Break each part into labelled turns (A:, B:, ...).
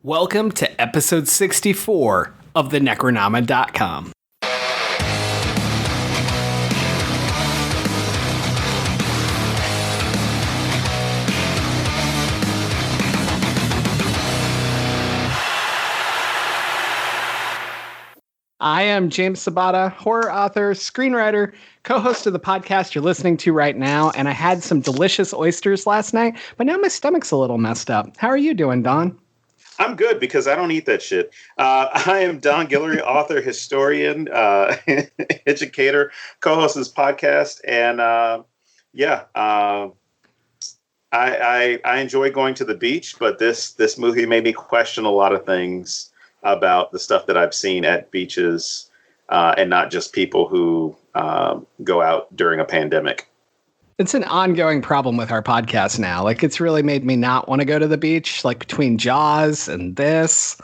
A: Welcome to episode 64 of the Necronama.com. I am James Sabata, horror author, screenwriter, co-host of the podcast you're listening to right now, and I had some delicious oysters last night, but now my stomach's a little messed up. How are you doing, Don?
B: I'm good because I don't eat that shit. I am Don Guillory, author, historian, educator, co-host of this podcast, and I enjoy going to the beach. But this movie made me question a lot of things about the stuff that I've seen at beaches, and not just people who go out during a pandemic.
A: It's an ongoing problem with our podcast now. Like, it's really made me not want to go to the beach, like between Jaws and this.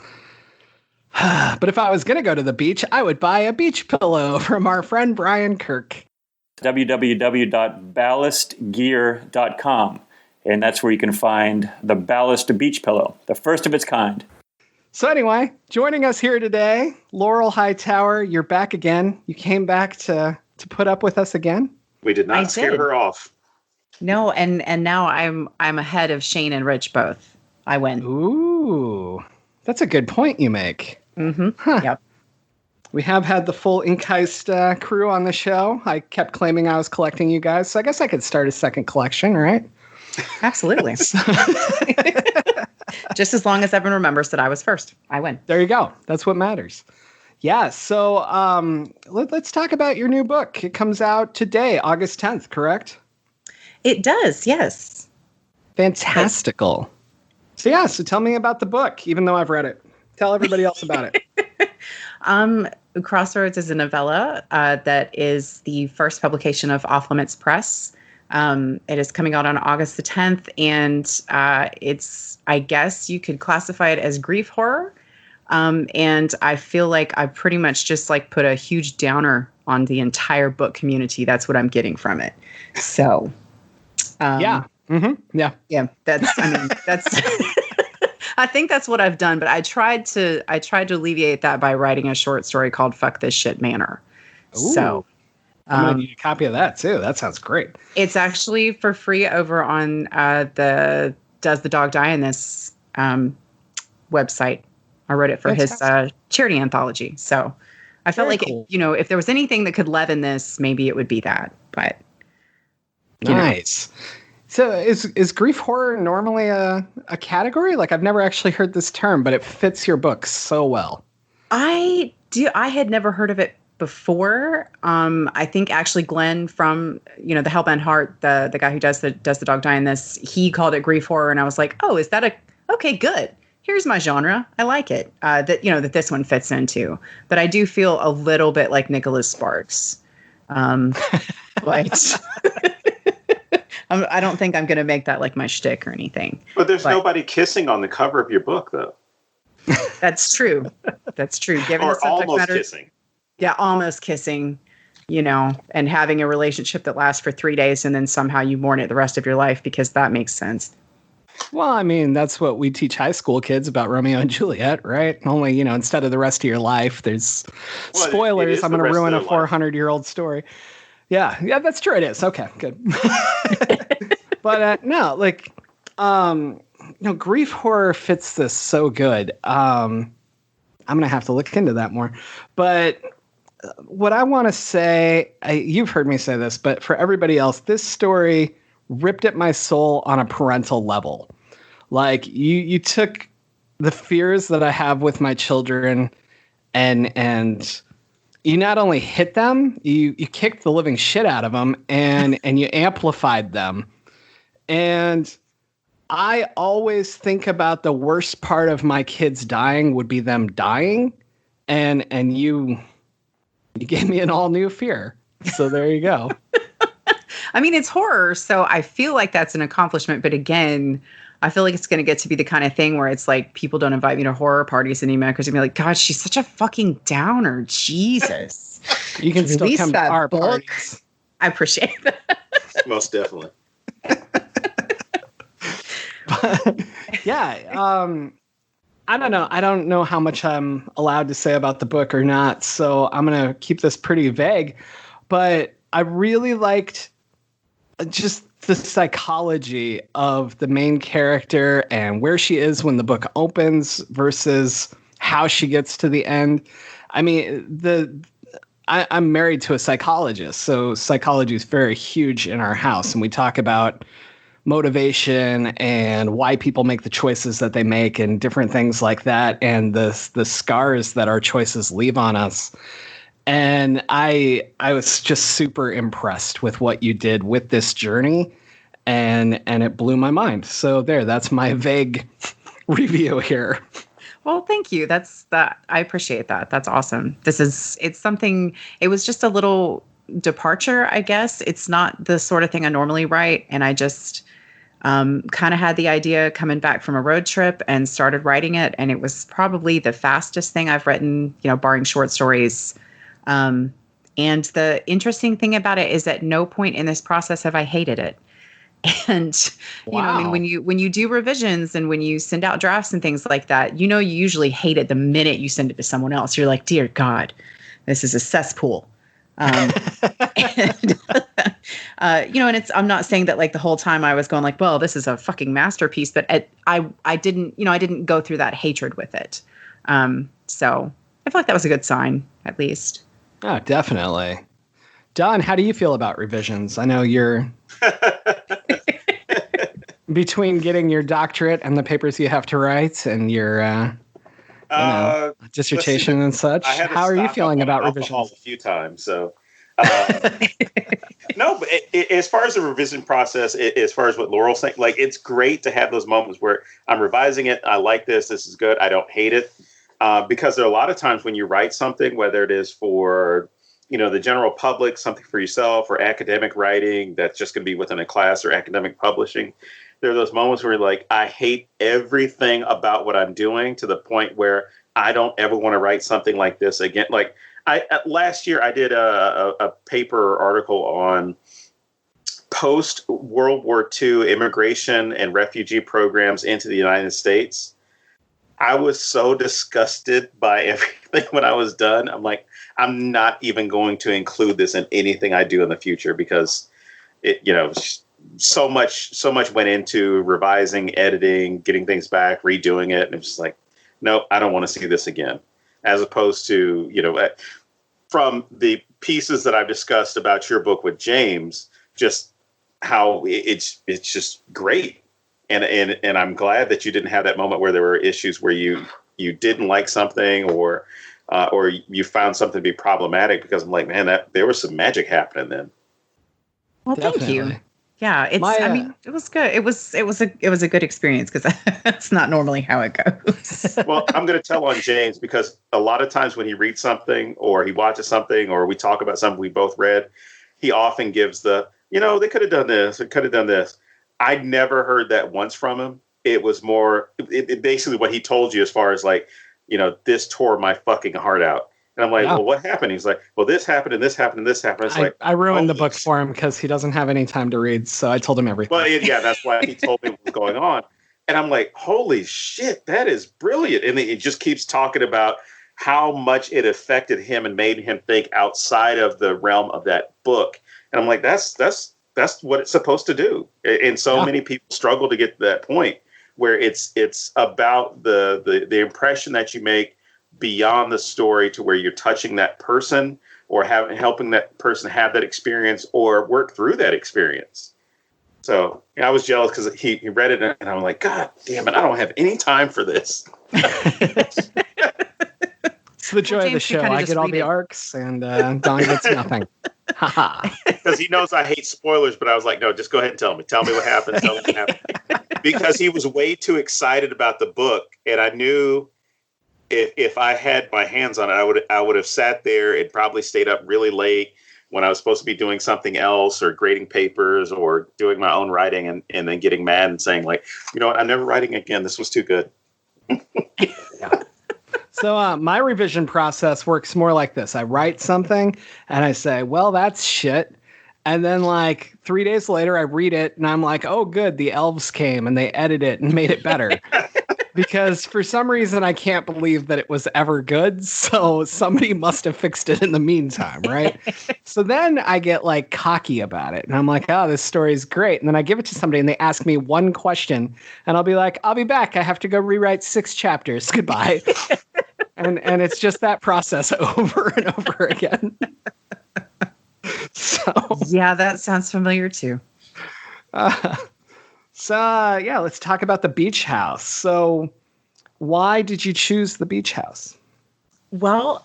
A: But if I was going to go to the beach, I would buy a beach pillow from our friend Brian Kirk.
C: www.ballastgear.com. And that's where you can find the Ballast Beach Pillow, the first of its kind.
A: So anyway, joining us here today, Laurel Hightower, you're back again. You came back to put up with us again.
B: We did not scare her off.
D: No, and now I'm ahead of Shane and Rich both. I win.
A: Ooh, that's a good point you make.
D: Mm-hmm. Huh. Yep.
A: We have had the full Inkheist crew on the show. I kept claiming I was collecting you guys, so I guess I could start a second collection, right?
D: Absolutely. Just as long as everyone remembers that I was first, I win.
A: There you go. That's what matters. Yeah, so let's talk about your new book. It comes out today, August 10th, correct?
D: It does, yes.
A: Fantastical. So tell me about the book, even though I've read it. Tell everybody else about it.
D: Crossroads is a novella that is the first publication of Off Limits Press. It is coming out on August the 10th, and it's, I guess you could classify it as grief horror. And I feel like I pretty much just like put a huge downer on the entire book community. That's what I'm getting from it. So,
A: yeah.
D: That's, I think that's what I've done, but I tried to alleviate that by writing a short story called Fuck This Shit Manor.
A: Ooh. So I'm going to need a copy of that too. That sounds great.
D: It's actually for free over on, the Does the Dog Die in This, website. I wrote it for his charity anthology. So I felt like, cool. If there was anything that could leaven this, maybe it would be that. But
A: nice. So is grief horror normally a category? Like, I've never actually heard this term, but it fits your book so well.
D: I had never heard of it before. I think actually Glenn from, the Hellbound Heart, the guy who does the Dog Die in This, he called it grief horror. And I was like, oh, is that okay, good. Here's my genre. I like it. That this one fits into. But I do feel a little bit like Nicholas Sparks. But I don't think I'm going to make that like my shtick or anything.
B: But there's nobody kissing on the cover of your book, though.
D: That's true. That's true. Given
B: or
D: the subject
B: almost
D: matter, kissing. Yeah, almost kissing. And having a relationship that lasts for 3 days and then somehow you mourn it the rest of your life, because that makes sense.
A: Well, I mean, that's what we teach high school kids about Romeo and Juliet, right? Only, instead of the rest of your life, there's spoilers. I'm going to ruin a 400-year-old story. Yeah, that's true. It is. Okay, good. But grief horror fits this so good. I'm going to have to look into that more. But what I want to say, you've heard me say this, but for everybody else, this story ripped at my soul on a parental level. Like, you took the fears that I have with my children and you not only hit them, you kicked the living shit out of them and you amplified them. And I always think about the worst part of my kids dying would be them dying. And you gave me an all new fear. So there you go.
D: I mean, it's horror, so I feel like that's an accomplishment. But again, I feel like it's going to get to be the kind of thing where it's like people don't invite me to horror parties anymore because they're going to be like, God, she's such a fucking downer. Jesus.
A: You can still come to our parties.
D: I appreciate that.
B: Most definitely.
A: But, yeah. I don't know. I don't know how much I'm allowed to say about the book or not, so I'm going to keep this pretty vague. But I really liked just the psychology of the main character and where she is when the book opens versus how she gets to the end. I mean, I'm married to a psychologist, so psychology is very huge in our house, and we talk about motivation and why people make the choices that they make and different things like that, and the scars that our choices leave on us. And I was just super impressed with what you did with this journey, and it blew my mind. So that's my vague review here.
D: Well, thank you. I appreciate that. That's awesome. It's something, it was just a little departure, I guess. It's not the sort of thing I normally write. And I just kind of had the idea coming back from a road trip and started writing it. And it was probably the fastest thing I've written, barring short stories. And the interesting thing about it is at no point in this process have I hated it. And,
A: Wow.
D: when you do revisions and when you send out drafts and things like that, you usually hate it the minute you send it to someone else. You're like, dear God, this is a cesspool. And I'm not saying that like the whole time I was going like, well, this is a fucking masterpiece, but I didn't go through that hatred with it. So I feel like that was a good sign, at least.
A: Oh, definitely. Don, how do you feel about revisions? I know you're between getting your doctorate and the papers you have to write and your dissertation and such. How are you feeling about revisions?
B: A few times, so no. But as far as the revision process, as far as what Laurel's saying, like it's great to have those moments where I'm revising it. I like this. This is good. I don't hate it because there are a lot of times when you write something, whether it is for the general public, something for yourself, or academic writing that's just going to be within a class or academic publishing. There are those moments where you're like, I hate everything about what I'm doing to the point where I don't ever want to write something like this again. Like last year, I did a paper or article on post-World War II immigration and refugee programs into the United States. I was so disgusted by everything when I was done. I'm like, I'm not even going to include this in anything I do in the future because it, so much went into revising, editing, getting things back, redoing it. And it's just like, no, I don't want to see this again. As opposed to, from the pieces that I've discussed about your book with James, just how it's just great. And I'm glad that you didn't have that moment where there were issues where you didn't like something or you found something to be problematic, because I'm like, man, there was some magic happening then.
D: Well, thank you. Yeah, it was good. It was a good experience because that's not normally how it goes.
B: Well, I'm going to tell on James because a lot of times when he reads something or he watches something or we talk about something we both read, he often gives they could have done this, it could have done this. I never heard that once from him. It was more basically what he told you as far as like, this tore my fucking heart out. And I'm like, well, what happened? He's like, well, this happened and this happened and this happened. It's
A: I ruined the book for him because he doesn't have any time to read. So I told him everything.
B: Well, yeah, that's why he told me what was going on. And I'm like, holy shit, that is brilliant. And it just keeps talking about how much it affected him and made him think outside of the realm of that book. And I'm like, that's what it's supposed to do. And so many people struggle to get to that point where it's about the impression that you make beyond the story to where you're touching that person or helping that person have that experience or work through that experience. So I was jealous because he read it and I'm like, God damn it, I don't have any time for this.
A: It's the joy of the show. I get all the arcs and Don gets nothing.
B: Because he knows I hate spoilers, but I was like, no, just go ahead and tell me. Tell me what happened. Tell me what happened. Because he was way too excited about the book. And I knew if I had my hands on it, I would have sat there and probably stayed up really late when I was supposed to be doing something else or grading papers or doing my own writing and then getting mad and saying like, you know what, I'm never writing again. This was too good.
A: Yeah. So my revision process works more like this. I write something and I say, well, that's shit. And then like 3 days later, I read it and I'm like, oh, good. The elves came and they edited it and made it better. because for some reason I can't believe that it was ever good. So somebody must have fixed it in the meantime, right? So then I get like cocky about it and I'm like, oh, this story is great. And then I give it to somebody and they ask me one question and I'll be like, I'll be back. I have to go rewrite 6 chapters. Goodbye. and it's just that process over and over again. So
D: yeah, that sounds familiar too.
A: Yeah, let's talk about the beach house. So why did you choose the beach house?
D: Well,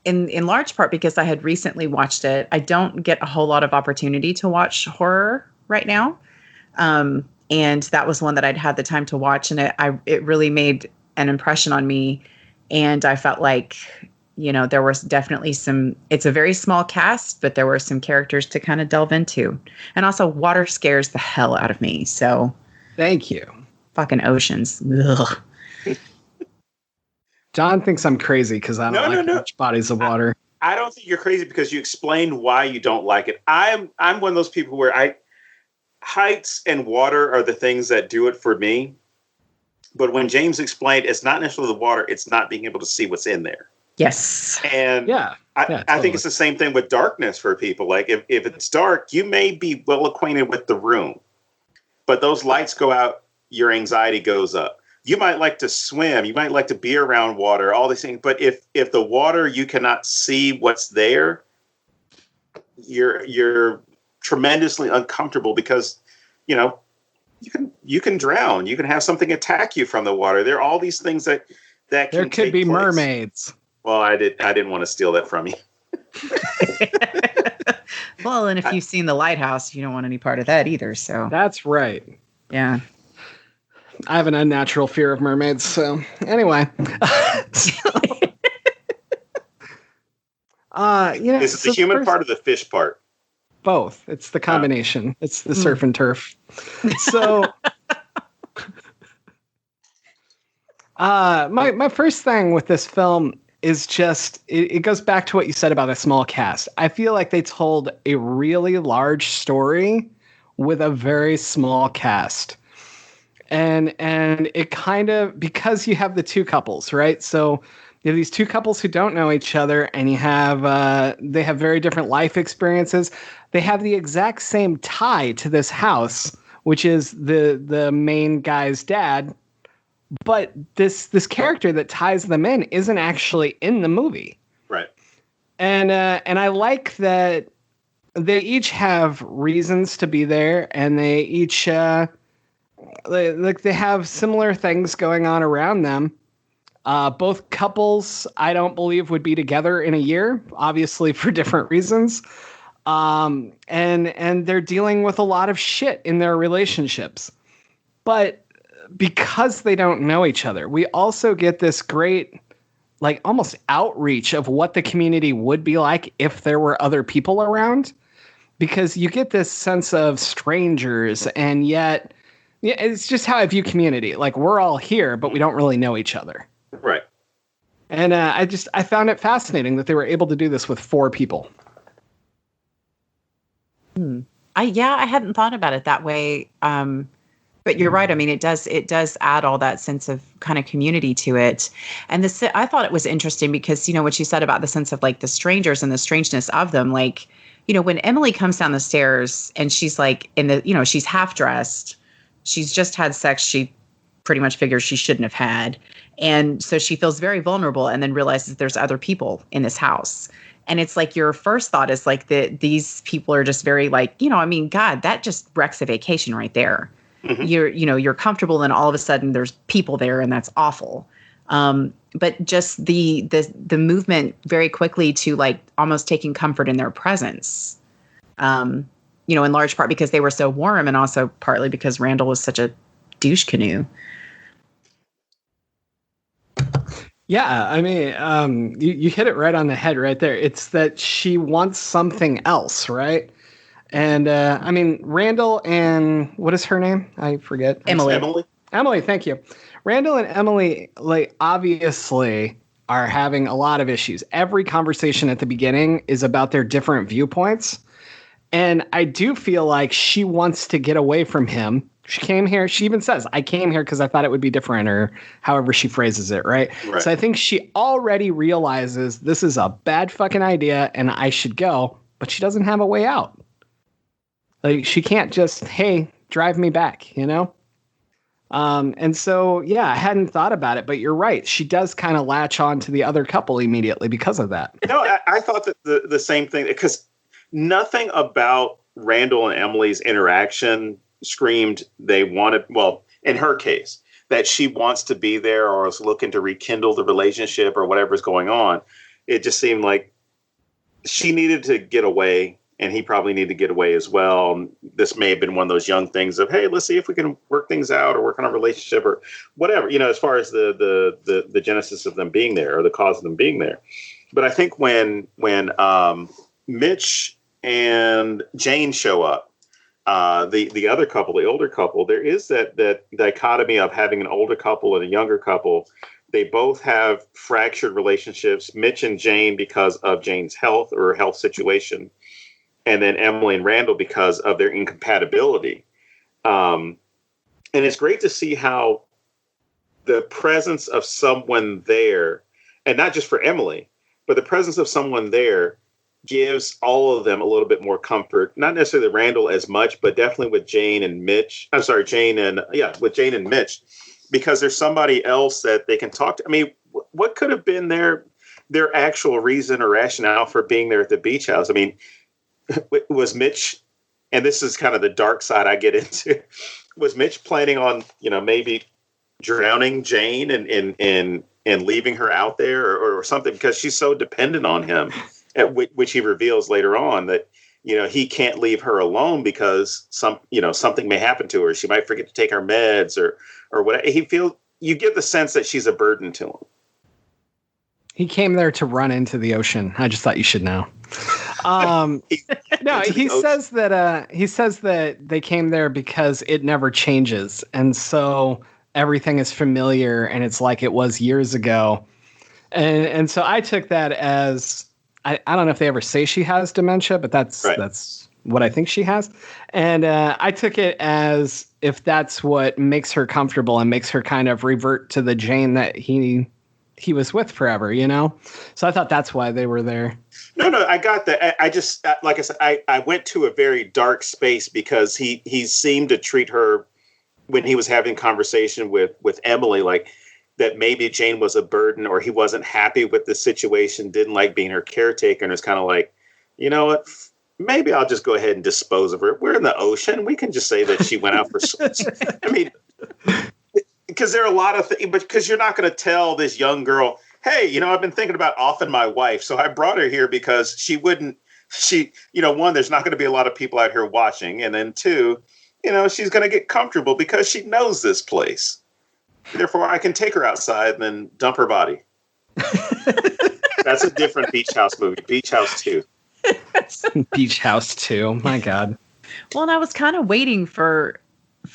D: in large part because I had recently watched it. I don't get a whole lot of opportunity to watch horror right now. And that was one that I'd had the time to watch, and it really made an impression on me. And I felt like, there was definitely it's a very small cast, but there were some characters to kind of delve into. And also water scares the hell out of me. So
A: thank you.
D: Fucking oceans. Ugh.
A: John thinks I'm crazy because I don't like much bodies of water.
B: I don't think you're crazy because you explained why you don't like it. I'm one of those people where heights and water are the things that do it for me. But when James explained, it's not necessarily the water, it's not being able to see what's in there.
D: Yes.
B: And I think it's the same thing with darkness for people. Like if it's dark, you may be well acquainted with the room, but those lights go out, your anxiety goes up. You might like to swim, you might like to be around water, all these things. But if the water, you cannot see what's there, you're tremendously uncomfortable because, you can drown. You can have something attack you from the water. There are all these things that
A: there
B: can
A: could be
B: place.
A: Mermaids.
B: Well, I didn't want to steal that from you.
D: Well, and if you've seen The Lighthouse, you don't want any part of that either. So
A: that's right.
D: Yeah.
A: I have an unnatural fear of mermaids. So anyway,
B: Is it the human part or the fish part?
A: Both. It's the combination. It's the surf and turf. So my first thing with this film is just it goes back to what you said about a small cast. I feel like they told a really large story with a very small cast. And it kind of, because you have the two couples, right? So you have these two couples who don't know each other, and you have they have very different life experiences. They have the exact same tie to this house, which is the main guy's dad. But this character that ties them in isn't actually in the movie. Right. And I like that they each have reasons to be there, and they each they have similar things going on around them. Both couples, I don't believe, would be together in a year, obviously for different reasons. And they're dealing with a lot of shit in their relationships. But because they don't know each other, we also get this great, like, almost outreach of what the community would be like if there were other people around. Because you get this sense of strangers, and yet it's just how I view community. Like, we're all here, but we don't really know each other.
B: Right.
A: And I found it fascinating that they were able to do this with 4 people.
D: I hadn't thought about it that way. But you're right. I mean, it does add all that sense of kind of community to it. And I thought it was interesting because, what you said about the sense of like the strangers and the strangeness of them, like, when Emily comes down the stairs and she's like she's half dressed, she's just had sex she pretty much figures she shouldn't have had. And so she feels very vulnerable and then realizes there's other people in this house. And it's like your first thought is like these people are just very like, God, that just wrecks a vacation right there. Mm-hmm. You're comfortable and all of a sudden there's people there and that's awful. But just the movement very quickly to like almost taking comfort in their presence, in large part because they were so warm and also partly because Randall was such a douche canoe.
A: Yeah, I mean, you hit it right on the head right there. It's that she wants something else, right? And I mean, Randall and what is her name? I forget. Emily, thank you. Randall and Emily, like, obviously are having a lot of issues. Every conversation at the beginning is about their different viewpoints. And I do feel like she wants to get away from him She came here. She even says, I came here because I thought it would be different, or however she phrases it, right? So I think she already realizes this is a bad fucking idea and I should go, but she doesn't have a way out. Like, she can't just, hey, drive me back, you know? And so, yeah, I hadn't thought about it, but you're right. She does kind of latch on to the other couple immediately because of that.
B: No, I thought that the same thing, because nothing about Randall and Emily's interaction screamed they wanted, well, in her case, that she wants to be there or is looking to rekindle the relationship or whatever's going on. It just seemed like she needed to get away, and he probably needed to get away as well. This may have been one of those young things of, hey, let's see if we can work things out or work on a relationship or whatever, you know, as far as the genesis of them being there or the cause of them being there. But I think when Mitch and Jane show up, the other couple, the older couple, there is that dichotomy of having an older couple and a younger couple. They both have fractured relationships. Mitch and Jane because of Jane's health or her health situation, and then Emily and Randall because of their incompatibility. And it's great to see how the presence of someone there, and not just for Emily, but the presence of someone there gives all of them a little bit more comfort. Not necessarily Randall as much, but definitely with Jane and Mitch. I'm sorry, with Jane and Mitch, because there's somebody else that they can talk to. I mean, what could have been their actual reason or rationale for being there at the beach house? I mean, was Mitch, and this is kind of the dark side I get into, was Mitch planning on, you know, maybe drowning Jane and leaving her out there or something, because she's so dependent on him, which he reveals later on that, you know, he can't leave her alone because something may happen to her. She might forget to take her meds or whatever. You get the sense that she's a burden to him.
A: He came there to run into the ocean. I just thought you should know. No, he says that they came there because it never changes. And so everything is familiar and it's like it was years ago. And so I took that as, I don't know if they ever say she has dementia, but that's what I think she has. And I took it as if that's what makes her comfortable and makes her kind of revert to the Jane that he was with forever, you know? So I thought that's why they were there.
B: No, I got that. I just, like I said, I went to a very dark space because he seemed to treat her, when he was having conversation with Emily, like that maybe Jane was a burden or he wasn't happy with the situation, didn't like being her caretaker, and was kind of like, you know what, maybe I'll just go ahead and dispose of her. We're in the ocean. We can just say that she went out for I mean, because there are a lot of things, but because you're not going to tell this young girl, hey, you know, I've been thinking about offing my wife, so I brought her here because one, there's not going to be a lot of people out here watching. And then two, you know, she's going to get comfortable because she knows this place. Therefore, I can take her outside and then dump her body. That's a different Beach House movie. Beach House 2.
A: Beach House 2. My God.
D: Well, and I was kind of waiting for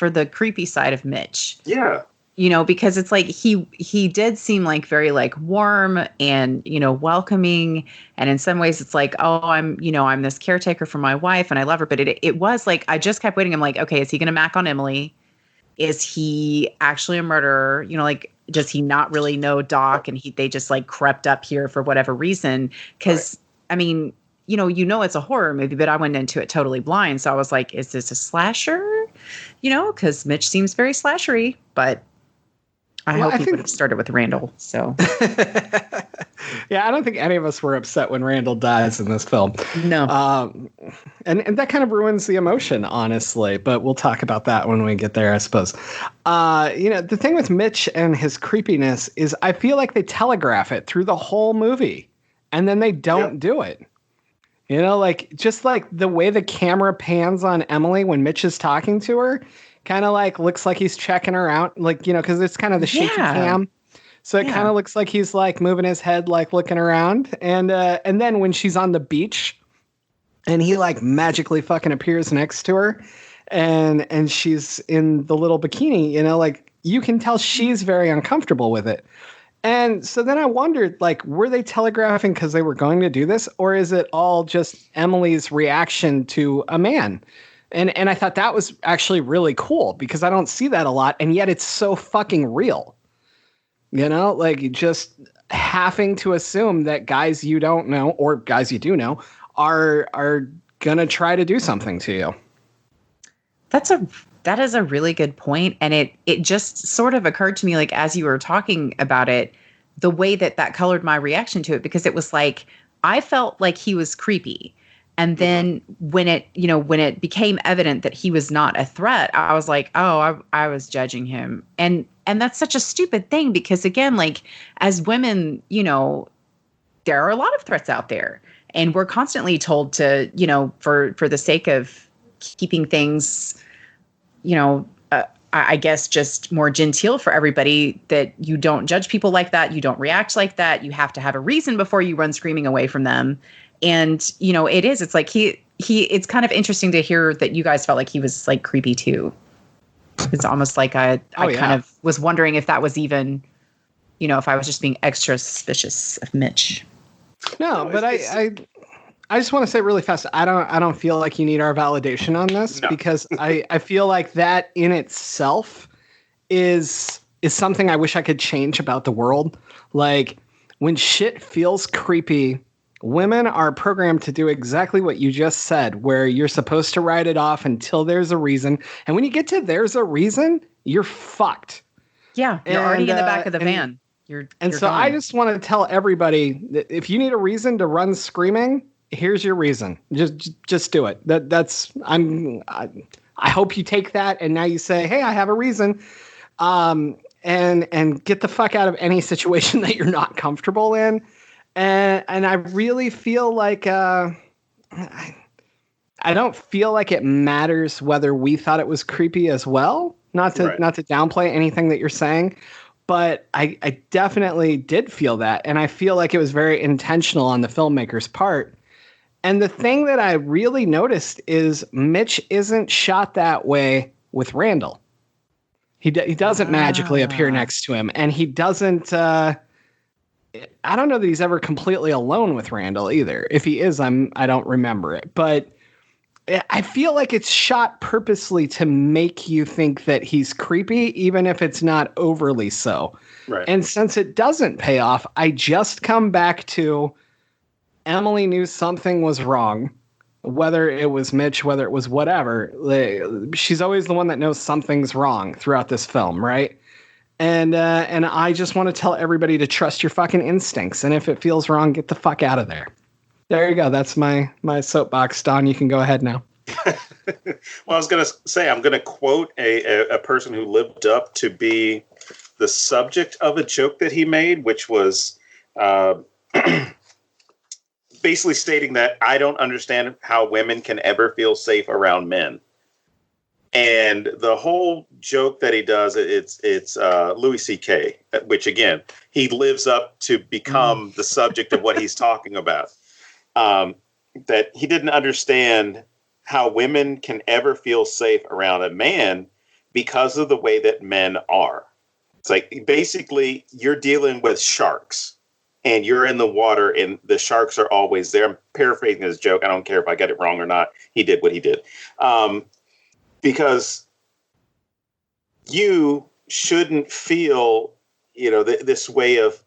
D: the creepy side of Mitch.
B: Yeah.
D: You know, because it's like he did seem like very like warm and, you know, welcoming. And in some ways it's like, oh, I'm this caretaker for my wife and I love her. But it was like, I just kept waiting. I'm like, okay, is he going to mac on Emily? Is he actually a murderer? You know, like, does he not really know Doc and they just like crept up here for whatever reason? Because, right. I mean, you know, it's a horror movie, but I went into it totally blind. So I was like, is this a slasher? You know, because Mitch seems very slashery, but I hope he would have started with Randall. So,
A: yeah, I don't think any of us were upset when Randall dies in this film.
D: No,
A: and that kind of ruins the emotion, honestly. But we'll talk about that when we get there, I suppose. The thing with Mitch and his creepiness is, I feel like they telegraph it through the whole movie, and then they don't do it. You know, like just like the way the camera pans on Emily when Mitch is talking to her. Kind of like looks like he's checking her out, like, you know, because it's kind of the shaky cam. So it kind of looks like he's like moving his head, like looking around. And then when she's on the beach and he like magically fucking appears next to her and she's in the little bikini, you know, like you can tell she's very uncomfortable with it. And so then I wondered, like, were they telegraphing because they were going to do this? Or is it all just Emily's reaction to a man? And I thought that was actually really cool because I don't see that a lot, and yet it's so fucking real. You know, like just having to assume that guys you don't know or guys you do know are gonna try to do something to you.
D: That is a really good point, and it just sort of occurred to me, like, as you were talking about it, the way that colored my reaction to it, because it was like I felt like he was creepy. And then when it became evident that he was not a threat, I was like, oh, I was judging him. And that's such a stupid thing because, again, like, as women, there are a lot of threats out there. And we're constantly told to, for the sake of keeping things, I guess just more genteel for everybody, that you don't judge people like that. You don't react like that. You have to have a reason before you run screaming away from them. And, it's like it's kind of interesting to hear that you guys felt like he was like creepy too. It's almost like I kind of was wondering if that was even, if I was just being extra suspicious of Mitch.
A: No, but I just want to say really fast, I don't feel like you need our validation on this because I feel like that in itself is something I wish I could change about the world. Like, when shit feels creepy, women are programmed to do exactly what you just said, where you're supposed to write it off until there's a reason. And when you get to there's a reason, you're fucked.
D: Yeah, you're already in the back of the van.
A: So gone. I just want to tell everybody that if you need a reason to run screaming, here's your reason. Just do it. I hope you take that and now you say, hey, I have a reason. And get the fuck out of any situation that you're not comfortable in. And I really feel like I don't feel like it matters whether we thought it was creepy as well. Not to downplay anything that you're saying, but I definitely did feel that, and I feel like it was very intentional on the filmmaker's part. And the thing that I really noticed is Mitch isn't shot that way with Randall. He doesn't magically appear next to him, and he doesn't. I don't know that he's ever completely alone with Randall either. If he is, I don't remember it. But I feel like it's shot purposely to make you think that he's creepy, even if it's not overly so.
B: Right.
A: And since it doesn't pay off, I just come back to Emily knew something was wrong, whether it was Mitch, whether it was whatever. She's always the one that knows something's wrong throughout this film, right? And I just want to tell everybody to trust your fucking instincts. And if it feels wrong, get the fuck out of there. There you go. That's my soapbox. Don, you can go ahead now.
B: Well, I was going to say, I'm going to quote a person who lived up to be the subject of a joke that he made, which was basically stating that I don't understand how women can ever feel safe around men. And the whole joke that he does, it's Louis C.K., which, again, he lives up to become the subject of what he's talking about. That he didn't understand how women can ever feel safe around a man because of the way that men are. It's like, basically, you're dealing with sharks. And you're in the water, and the sharks are always there. I'm paraphrasing his joke. I don't care if I get it wrong or not. He did what he did. Because you shouldn't feel, this way of,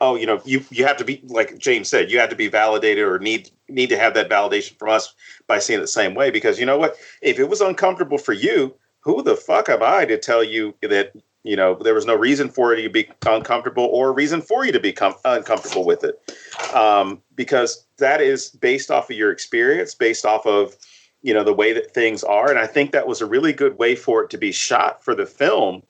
B: you have to be, like James said, you have to be validated or need to have that validation from us by seeing it the same way. Because you know what? If it was uncomfortable for you, who the fuck am I to tell you that, there was no reason for you to be uncomfortable or reason for you to be uncomfortable with it. Because that is based off of your experience, based off of, the way that things are. And I think that was a really good way for it to be shot for the film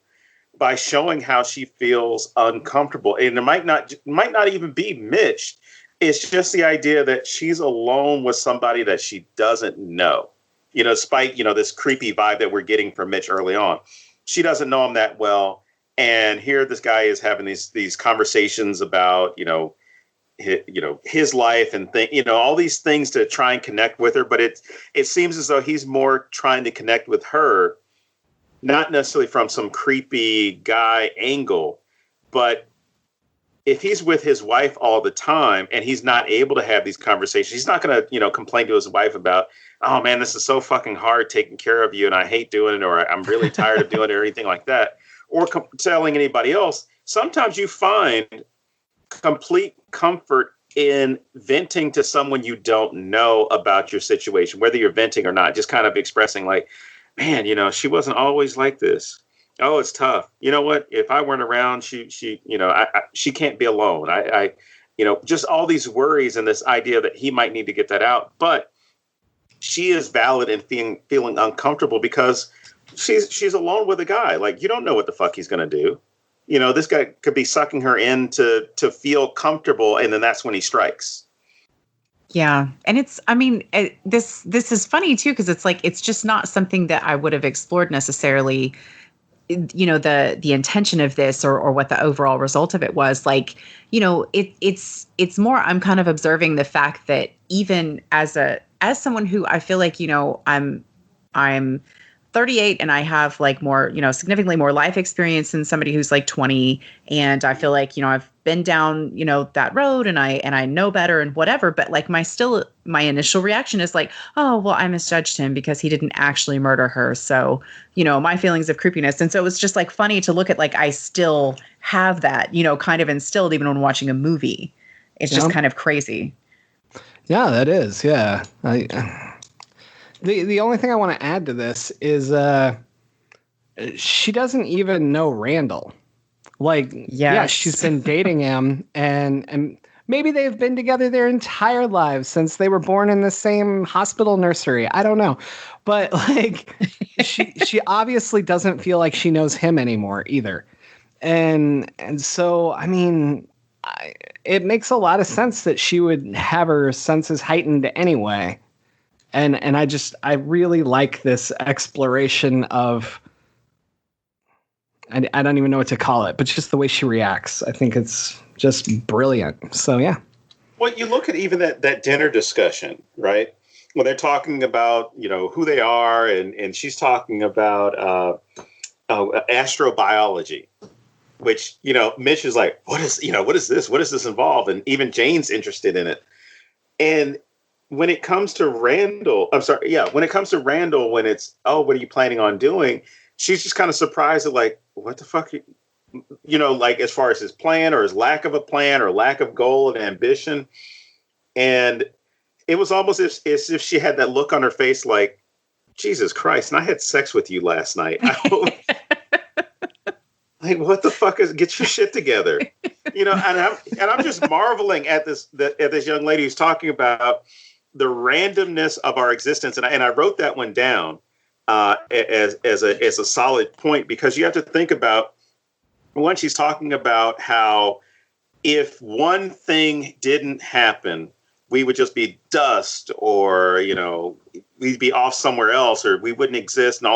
B: by showing how she feels uncomfortable. And it might not even be Mitch. It's just the idea that she's alone with somebody that she doesn't know, despite, this creepy vibe that we're getting from Mitch early on. She doesn't know him that well. And here this guy is having these conversations about, his life and all these things to try and connect with her. But it seems as though he's more trying to connect with her, not necessarily from some creepy guy angle, but if he's with his wife all the time and he's not able to have these conversations, he's not going to, complain to his wife about, oh man, this is so fucking hard taking care of you and I hate doing it, or I'm really tired of doing it, or anything like that, or telling anybody else. Sometimes you find complete comfort in venting to someone you don't know about your situation, whether you're venting or not, just kind of expressing like, man, she wasn't always like this. Oh, it's tough. You know what? If I weren't around, she can't be alone. Just all these worries and this idea that he might need to get that out. But she is valid in feeling uncomfortable because she's alone with a guy. Like, you don't know what the fuck he's going to do. This guy could be sucking her in to feel comfortable, and then that's when he strikes.
D: Yeah. And this is funny too, because it's like, it's just not something that I would have explored necessarily, the intention of this or what the overall result of it was. Like, it's more, I'm kind of observing the fact that even as someone who I feel like, I'm 38 and I have like more, significantly more life experience than somebody who's like 20. And I feel like, I've been down, that road and I know better and whatever. But like my initial reaction is like, oh, well, I misjudged him because he didn't actually murder her. So, my feelings of creepiness. And so it was just like funny to look at, like, I still have that, kind of instilled even when watching a movie. It's just kind of crazy.
A: Yeah, that is. Yeah. The only thing I want to add to this is she doesn't even know Randall. Like, yes. Yeah, she's been dating him, and maybe they've been together their entire lives since they were born in the same hospital nursery. I don't know. But like, she obviously doesn't feel like she knows him anymore either. And so, it makes a lot of sense that she would have her senses heightened anyway. And I really like this exploration of, I don't even know what to call it, but just the way she reacts. I think it's just brilliant. So, yeah.
B: Well, you look at even that dinner discussion, right? When they're talking about, who they are, and she's talking about astrobiology, which, Mitch is like, what is this? What does this involve? And even Jane's interested in it. And when it comes to Randall, when it's, oh, what are you planning on doing? She's just kind of surprised at like, what the fuck? Like as far as his plan or his lack of a plan or lack of goal and ambition. And it was almost as if she had that look on her face like, Jesus Christ, and I had sex with you last night. Like, what the fuck get your shit together? And I'm just marveling at this young lady who's talking about the randomness of our existence. And I wrote that one down as a solid point, because you have to think about when she's talking about how if one thing didn't happen, we would just be dust, or, we'd be off somewhere else, or we wouldn't exist. And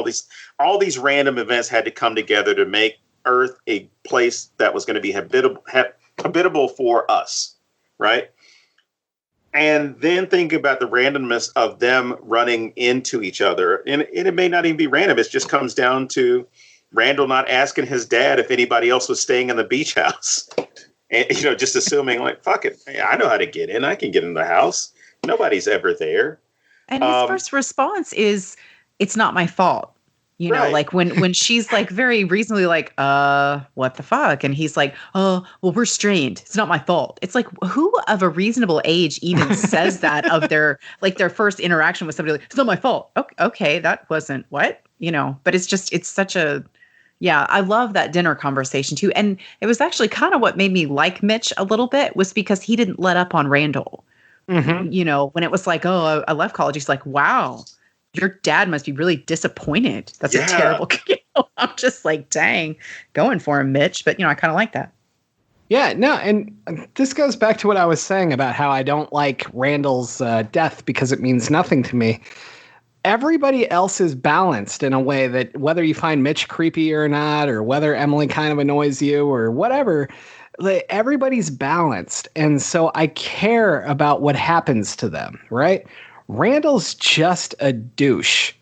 B: all these random events had to come together to make Earth a place that was going to be habitable for us. Right. And then think about the randomness of them running into each other. And it may not even be random. It just comes down to Randall not asking his dad if anybody else was staying in the beach house. And, just assuming like, fuck it, I know how to get in. I can get in the house. Nobody's ever there.
D: And his first response is, it's not my fault.
B: Right.
D: Like when she's like very reasonably like, what the fuck? And he's like, oh, well, we're strained. It's not my fault. It's like, who of a reasonable age even says that of their first interaction with somebody? Like, it's not my fault. Okay, that wasn't what, but it's such a, yeah, I love that dinner conversation too. And it was actually kind of what made me like Mitch a little bit, was because he didn't let up on Randall. Mm-hmm. When it was like, oh, I left college. He's like, wow, your dad must be really disappointed. That's a terrible. I'm just like, dang, going for him, Mitch. But I kind of like that.
A: Yeah, no, and this goes back to what I was saying about how I don't like Randall's death because it means nothing to me. Everybody else is balanced in a way that whether you find Mitch creepy or not, or whether Emily kind of annoys you or whatever, everybody's balanced. And so I care about what happens to them, right? Randall's just a douche.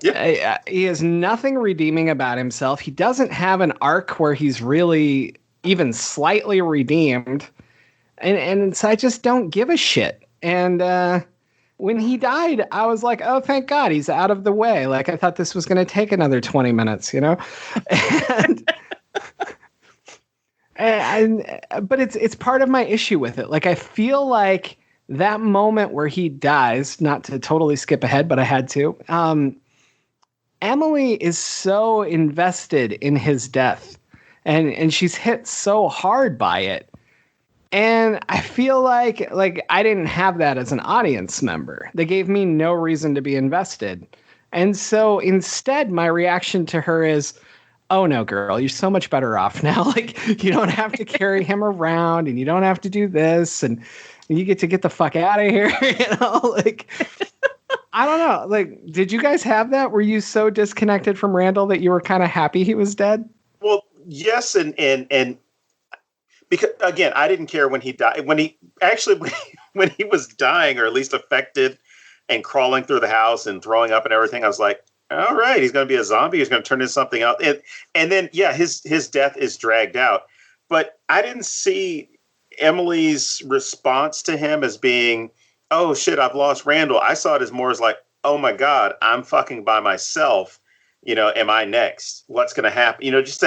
A: Yep. He has nothing redeeming about himself. He doesn't have an arc where he's really even slightly redeemed. And so I just don't give a shit. And when he died, I was like, oh, thank God he's out of the way. Like, I thought this was going to take another 20 minutes, you know? But it's part of my issue with it. Like, I feel like that moment where he dies, not to totally skip ahead, but I had to, Emily is so invested in his death, and she's hit so hard by it. And I feel like I didn't have that as an audience member. They gave me no reason to be invested. And so instead, my reaction to her is, oh no, girl, you're so much better off now. Like, you don't have to carry him around, and you don't have to do this, and you get to get the fuck out of here. You know, like, I don't know. Like, did you guys have that? Were you so disconnected from Randall that you were kind of happy he was dead?
B: Well, yes, and because, again, I didn't care when he died. When he was dying, or at least affected and crawling through the house and throwing up and everything, I was like, all right, he's going to be a zombie. He's going to turn into something else. And then, yeah, his death is dragged out. But I didn't see Emily's response to him as being, oh, shit, I've lost Randall. I saw it as more as like, oh, my God, I'm fucking by myself. You know, am I next? What's going to happen? You know, just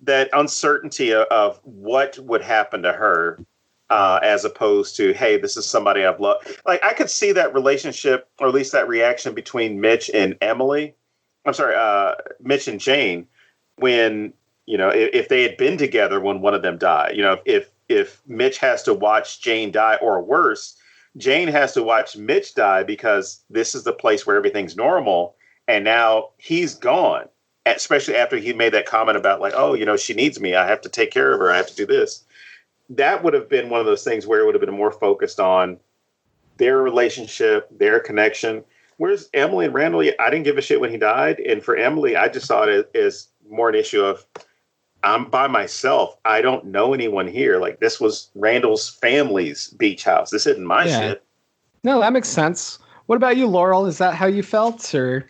B: that uncertainty of what would happen to her, as opposed to, hey, this is somebody I've loved. Like, I could see that relationship, or at least that reaction between Mitch and Emily. I'm sorry, Mitch and Jane, when, you know, if they had been together when one of them died. You know, if Mitch has to watch Jane die, or worse, Jane has to watch Mitch die because this is the place where everything's normal, and now he's gone. Especially after he made that comment about, like, oh, you know, she needs me. I have to take care of her. I have to do this. That would have been one of those things where it would have been more focused on their relationship, their connection. Whereas Emily and Randall, I didn't give a shit when he died. And for Emily, I just saw it as more an issue of, I'm by myself. I don't know anyone here. Like, this was Randall's family's beach house. This isn't my shit.
A: No, that makes sense. What about you, Laurel? Is that how you felt, or?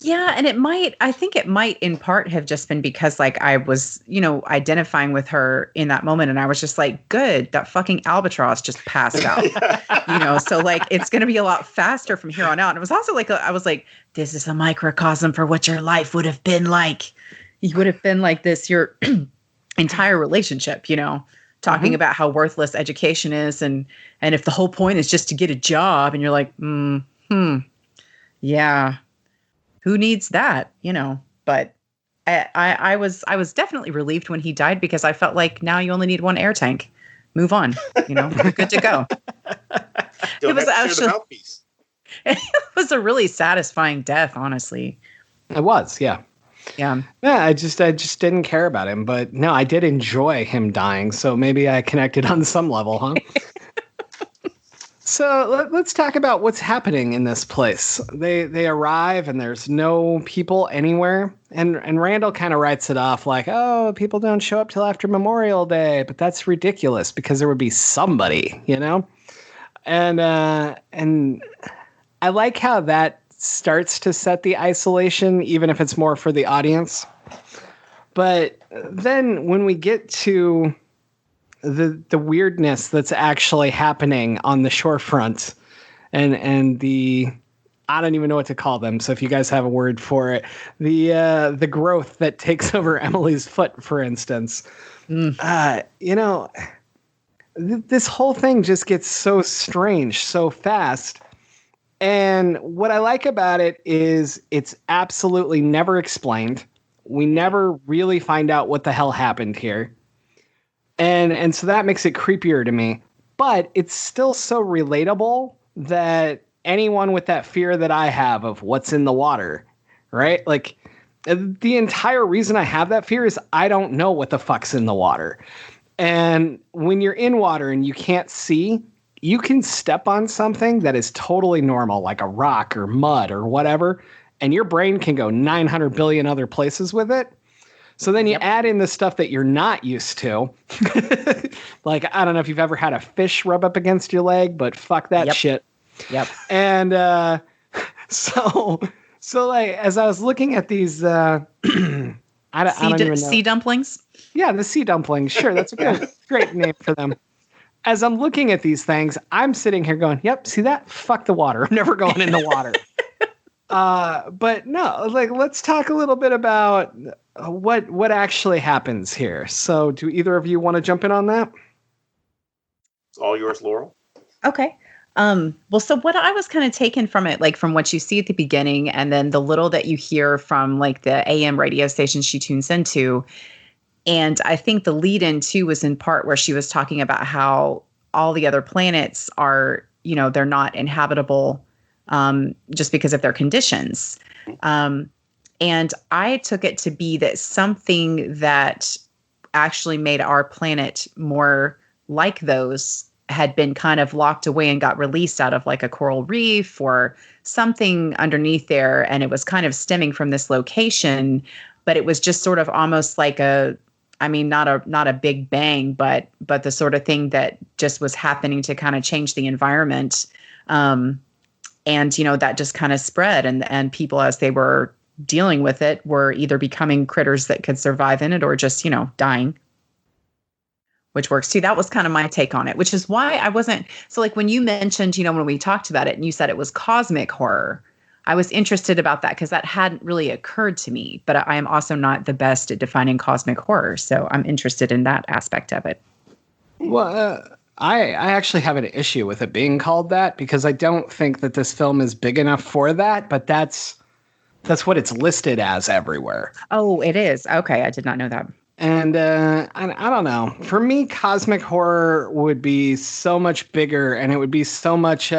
D: Yeah, and I think it might in part have just been because, like, I was, you know, identifying with her in that moment, and I was just like, good, that fucking albatross just passed out. You know, so, like, it's going to be a lot faster from here on out. And it was also like, I was like, this is a microcosm for what your life would have been like. You would have been like this, your entire relationship, you know, talking about how worthless education is, and if the whole point is just to get a job, and you're like, yeah. Who needs that, you know? But I was definitely relieved when he died, because I felt like now you only need one air tank. Move on, you know, you're good to go. It was actually, it was a really satisfying death, honestly.
A: It was, yeah.
D: Yeah.
A: Yeah, I just didn't care about him, but no, I did enjoy him dying, so maybe I connected on some level, huh? So let's talk about what's happening in this place. They arrive, and there's no people anywhere. And Randall kind of writes it off like, oh, people don't show up till after Memorial Day, but that's ridiculous because there would be somebody, you know? And I like how that starts to set the isolation, even if it's more for the audience. But then when we get to the weirdness that's actually happening on the shorefront, and the, I don't even know what to call them. So if you guys have a word for it, the growth that takes over Emily's foot, for instance, you know, this whole thing just gets so strange so fast. And what I like about it is it's absolutely never explained. We never really find out what the hell happened here. And so that makes it creepier to me. But it's still so relatable that anyone with that fear that I have of what's in the water, right? Like, the entire reason I have that fear is I don't know what the fuck's in the water. And when you're in water and you can't see, you can step on something that is totally normal, like a rock or mud or whatever, and your brain can go 900 billion other places with it. So then you add in the stuff that you're not used to. Like, I don't know if you've ever had a fish rub up against your leg, but fuck that shit.
D: Yep.
A: And so like, as I was looking at these, I don't even know.
D: Sea dumplings?
A: Yeah, the sea dumplings. Sure, that's a great name for them. As I'm looking at these things, I'm sitting here going, "Yep, see that? Fuck the water. I'm never going in the water." But no, like let's talk a little bit about what actually happens here. So, do either of you want to jump in on that?
B: It's all yours, Laurel.
D: Okay. Well, so what I was kind of taken from it, like from what you see at the beginning, and then the little that you hear from like the AM radio station she tunes into. And I think the lead in too was in part where she was talking about how all the other planets are, they're not inhabitable just because of their conditions. And I took it to be that something that actually made our planet more like those had been kind of locked away and got released out of like a coral reef or something underneath there. And it was kind of stemming from this location, but it was just sort of almost like not a big bang, but the sort of thing that just was happening to kind of change the environment. And, that just kind of spread and people, as they were dealing with it, were either becoming critters that could survive in it or just, dying, which works too. That was kind of my take on it, which is why I wasn't. So like when you mentioned, when we talked about it and you said it was cosmic horror, I was interested about that because that hadn't really occurred to me, but I am also not the best at defining cosmic horror. So I'm interested in that aspect of it.
A: Well, I actually have an issue with it being called that because I don't think that this film is big enough for that, but that's what it's listed as everywhere.
D: Oh, it is. Okay. I did not know that.
A: And I don't know. For me, cosmic horror would be so much bigger and it would be so much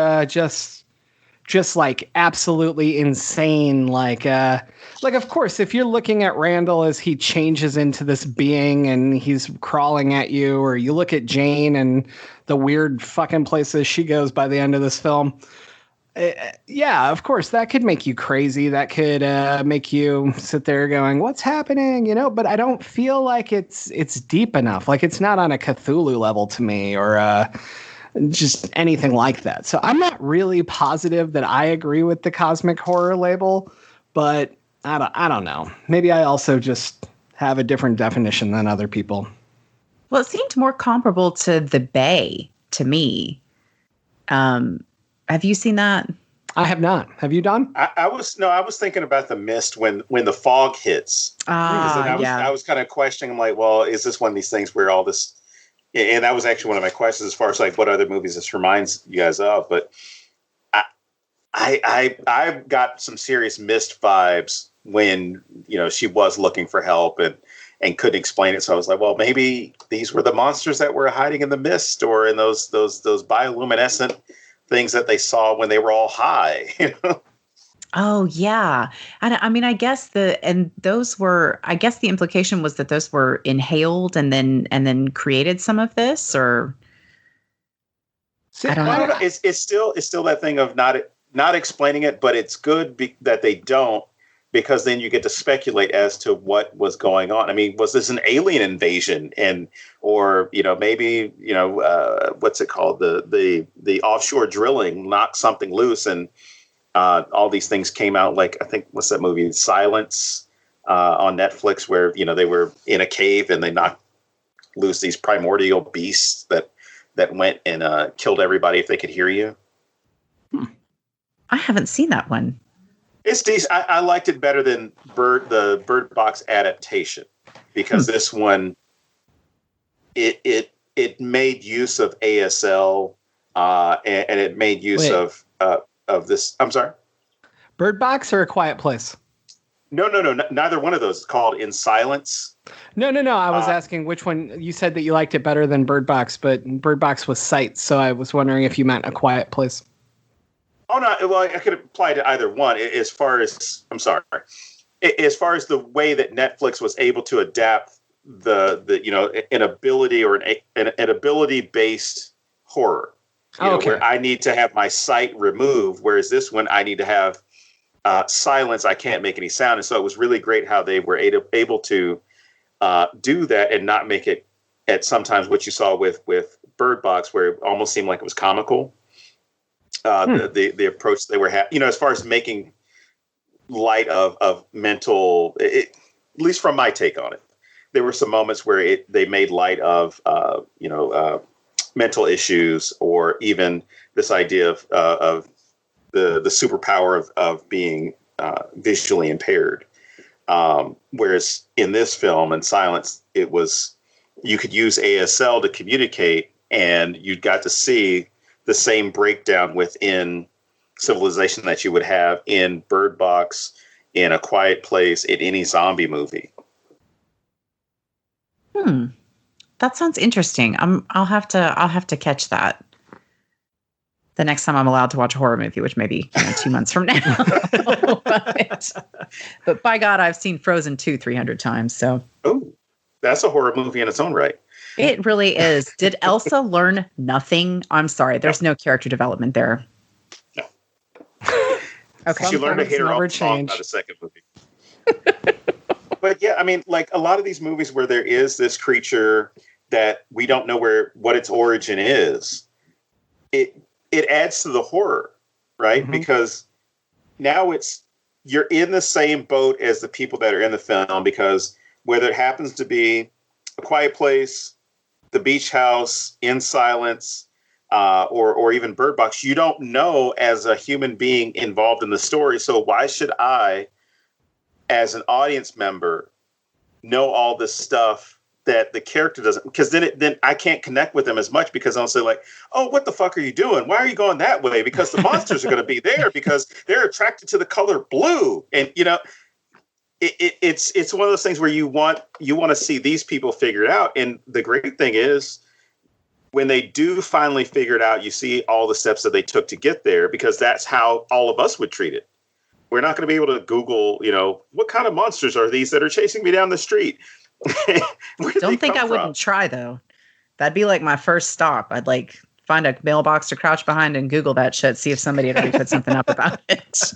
A: just like absolutely insane. Like of course, if you're looking at Randall as he changes into this being and he's crawling at you, or you look at Jane and the weird fucking places she goes by the end of this film. Yeah, of course, that could make you crazy. That could make you sit there going, what's happening? But I don't feel like it's deep enough. Like it's not on a Cthulhu level to me or just anything like that. So I'm not really positive that I agree with the cosmic horror label, but I don't know. Maybe I also just have a different definition than other people.
D: Well, it seemed more comparable to The Bay to me. Have you seen that?
A: I have not. Have you done?
B: I was thinking about The Mist when the fog hits. I was kind of questioning. I'm like, well, is this one of these things where all this? And that was actually one of my questions as far as like what other movies this reminds you guys of. But I got some serious Mist vibes when she was looking for help and couldn't explain it. So I was like, well, maybe these were the monsters that were hiding in the mist or in those bioluminescent things that they saw when they were all high.
D: Oh yeah. And I mean, I guess the implication was that those were inhaled and then created some of this, or
B: I don't know. It's still that thing of not explaining it, but it's good that they don't, because then you get to speculate as to what was going on. I mean, was this an alien invasion or maybe, what's it called? The offshore drilling knocked something loose and, all these things came out, like, I think, what's that movie? Silence on Netflix, where, they were in a cave and they knocked loose these primordial beasts that went and killed everybody if they could hear you.
D: I haven't seen that one.
B: It's decent. I liked it better than the Bird Box adaptation, because this one, it made use of ASL and it made use of this. I'm sorry?
A: Bird Box or A Quiet Place?
B: No. Neither one of those is called In Silence.
A: No. I was asking which one. You said that you liked it better than Bird Box, but Bird Box was Sight, so I was wondering if you meant A Quiet Place.
B: Oh, no. Well, I could apply to either one. As far as the way that Netflix was able to adapt an ability or an ability-based horror. Where I need to have my sight removed, whereas this one I need to have silence. I can't make any sound, and so it was really great how they were able to do that and not make it at sometimes what you saw with Bird Box, where it almost seemed like it was comical. The approach they were having, as far as making light of mental, at least from my take on it. there were some moments where they made light of, mental issues, or even this idea of the superpower of being visually impaired. Whereas in this film and Silence, it was, you could use ASL to communicate, and you got to see the same breakdown within civilization that you would have in Bird Box, in A Quiet Place, in any zombie movie.
D: That sounds interesting. I'll have to catch that the next time I'm allowed to watch a horror movie, which may be 2 months from now. but by God, I've seen Frozen 2 300 times. So
B: that's a horror movie in its own right.
D: It really is. Did Elsa learn nothing? I'm sorry. There's no character development there.
B: No.
D: Okay.
B: She learned to hate her own song by the second movie. But yeah, I mean, like a lot of these movies where there is this creature that we don't know what its origin is, it adds to the horror, right? Mm-hmm. Because now you're in the same boat as the people that are in the film, because whether it happens to be A Quiet Place, The Beach House, In Silence, or even Bird Box, you don't know as a human being involved in the story. So why should I, as an audience member, know all this stuff that the character doesn't? Because then I can't connect with them as much, because I'll say like, oh, what the fuck are you doing? Why are you going that way? Because the monsters are going to be there because they're attracted to the color blue. And, it's one of those things where you want to see these people figure it out. And the great thing is, when they do finally figure it out, you see all the steps that they took to get there, because that's how all of us would treat it. We're not going to be able to Google, what kind of monsters are these that are chasing me down the street?
D: Don't think I wouldn't try, though. That'd be like my first stop. I'd like find a mailbox to crouch behind and Google that shit, see if somebody had already put something up about it.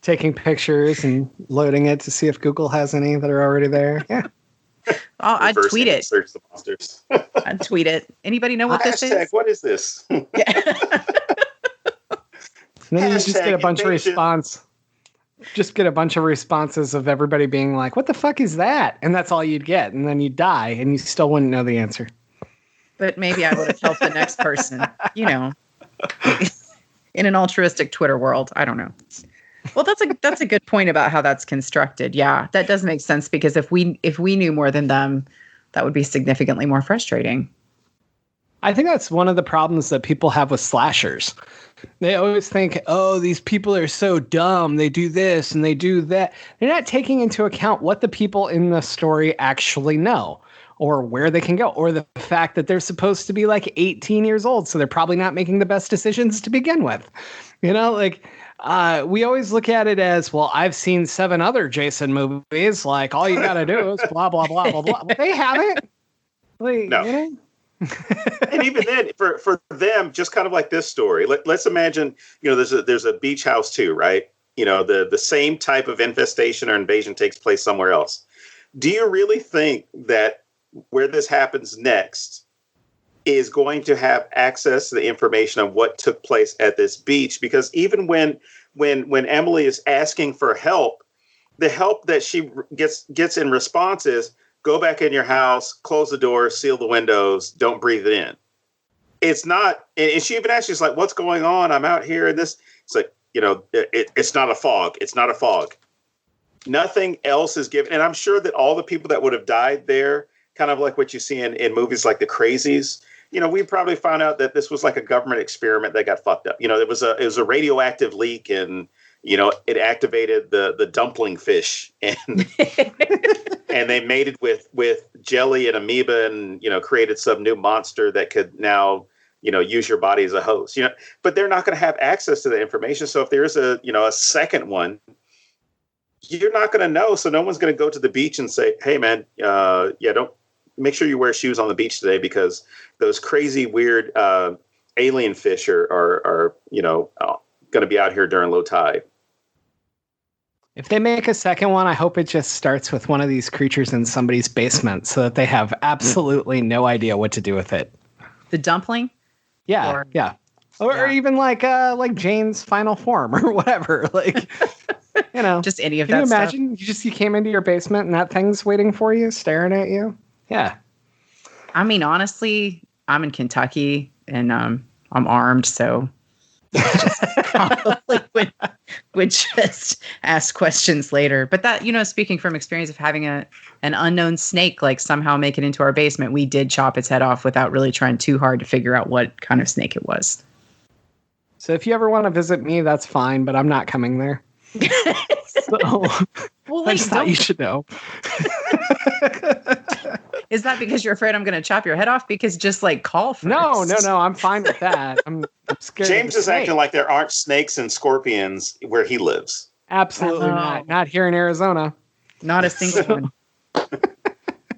A: Taking pictures and loading it to see if Google has any that are already there. Yeah.
D: I'd tweet it.
B: Search the monsters.
D: I'd tweet it. Anybody know what this is?
B: What is this?
A: And then you just get a bunch of response. Just get a bunch of responses of everybody being like, what the fuck is that? And that's all you'd get. And then you'd die and you still wouldn't know the answer.
D: But maybe I would have helped the next person, in an altruistic Twitter world. I don't know. Well, that's a good point about how that's constructed. Yeah, that does make sense, because if we knew more than them, that would be significantly more frustrating.
A: I think that's one of the problems that people have with slashers. They always think, oh, these people are so dumb. They do this and they do that. They're not taking into account what the people in the story actually know, or where they can go, or the fact that they're supposed to be like 18 years old. So they're probably not making the best decisions to begin with. We always look at it as, well, I've seen 7 other Jason movies. Like, all you got to do is blah, blah, blah, blah, blah. Well, they haven't.
B: No. And even then, for them, just kind of like this story, let's imagine, there's a beach house too, right? The same type of infestation or invasion takes place somewhere else. Do you really think that where this happens next is going to have access to the information of what took place at this beach? Because even when Emily is asking for help, the help that she gets in response is, go back in your house, close the door, seal the windows, don't breathe it in. It's not, and she even asks, she's like, what's going on? I'm out here. And this, it's like, it's not a fog. It's not a fog. Nothing else is given. And I'm sure that all the people that would have died there, kind of like what you see in movies like The Crazies, we probably found out that this was like a government experiment that got fucked up. It was a radioactive leak, and it activated the dumpling fish, and and they mated with jelly and amoeba, and created some new monster that could now use your body as a host. But they're not going to have access to the information. So if there is a second one, you're not going to know. So no one's going to go to the beach and say, hey man, don't make sure you wear shoes on the beach today, because those crazy weird alien fish are going to be out here during low tide.
A: If they make a second one, I hope it just starts with one of these creatures in somebody's basement, so that they have absolutely no idea what to do with it.
D: The dumpling?
A: Yeah, yeah. Or even like Jane's final form or whatever. Like,
D: Just any of
A: Can
D: that
A: you
D: stuff.
A: imagine? You came into your basement and that thing's waiting for you, staring at you. Yeah.
D: I mean, honestly, I'm in Kentucky and I'm armed, so just probably would just ask questions later. But that, speaking from experience of having an unknown snake like somehow make it into our basement, we did chop its head off without really trying too hard to figure out what kind of snake it was.
A: So if you ever want to visit me, that's fine, but I'm not coming there. So,
D: Well,
A: I just thought you should know.
D: Is that because you're afraid I'm going to chop your head off? Because just like call first.
A: No. I'm fine with that. I'm scared.
B: James
A: of the
B: is
A: snake.
B: acting like there aren't snakes and scorpions where he lives.
A: Absolutely not. Not here in Arizona.
D: Not a single one.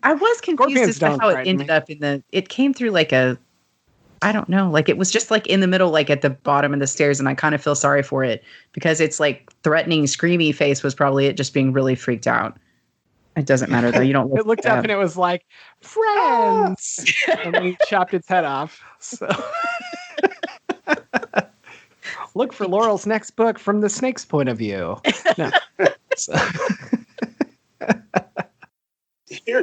D: I was confused
A: Scorpions
D: as to
A: don't
D: how it
A: frighten
D: ended
A: me.
D: up it came through like I don't know, like it was just like in the middle, like at the bottom of the stairs. And I kind of feel sorry for it because it's like threatening, screamy face was probably it just being really freaked out. It doesn't matter though. You don't
A: It looked up and it was like, friends. And then he chopped its head off. So look for Laurel's next book from the snake's point of view. No. So.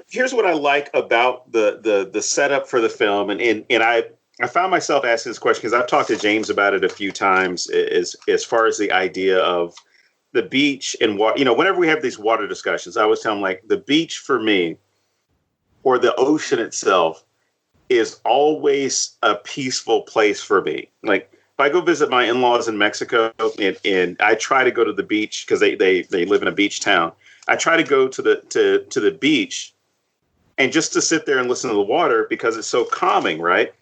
B: Here's what I like about the setup for the film, and I found myself asking this question because I've talked to James about it a few times as far as the idea of the beach and what, whenever we have these water discussions, I always tell him like the beach for me or the ocean itself is always a peaceful place for me. Like if I go visit my in-laws in Mexico and I try to go to the beach because they live in a beach town. I try to go to the beach and just to sit there and listen to the water because it's so calming, right?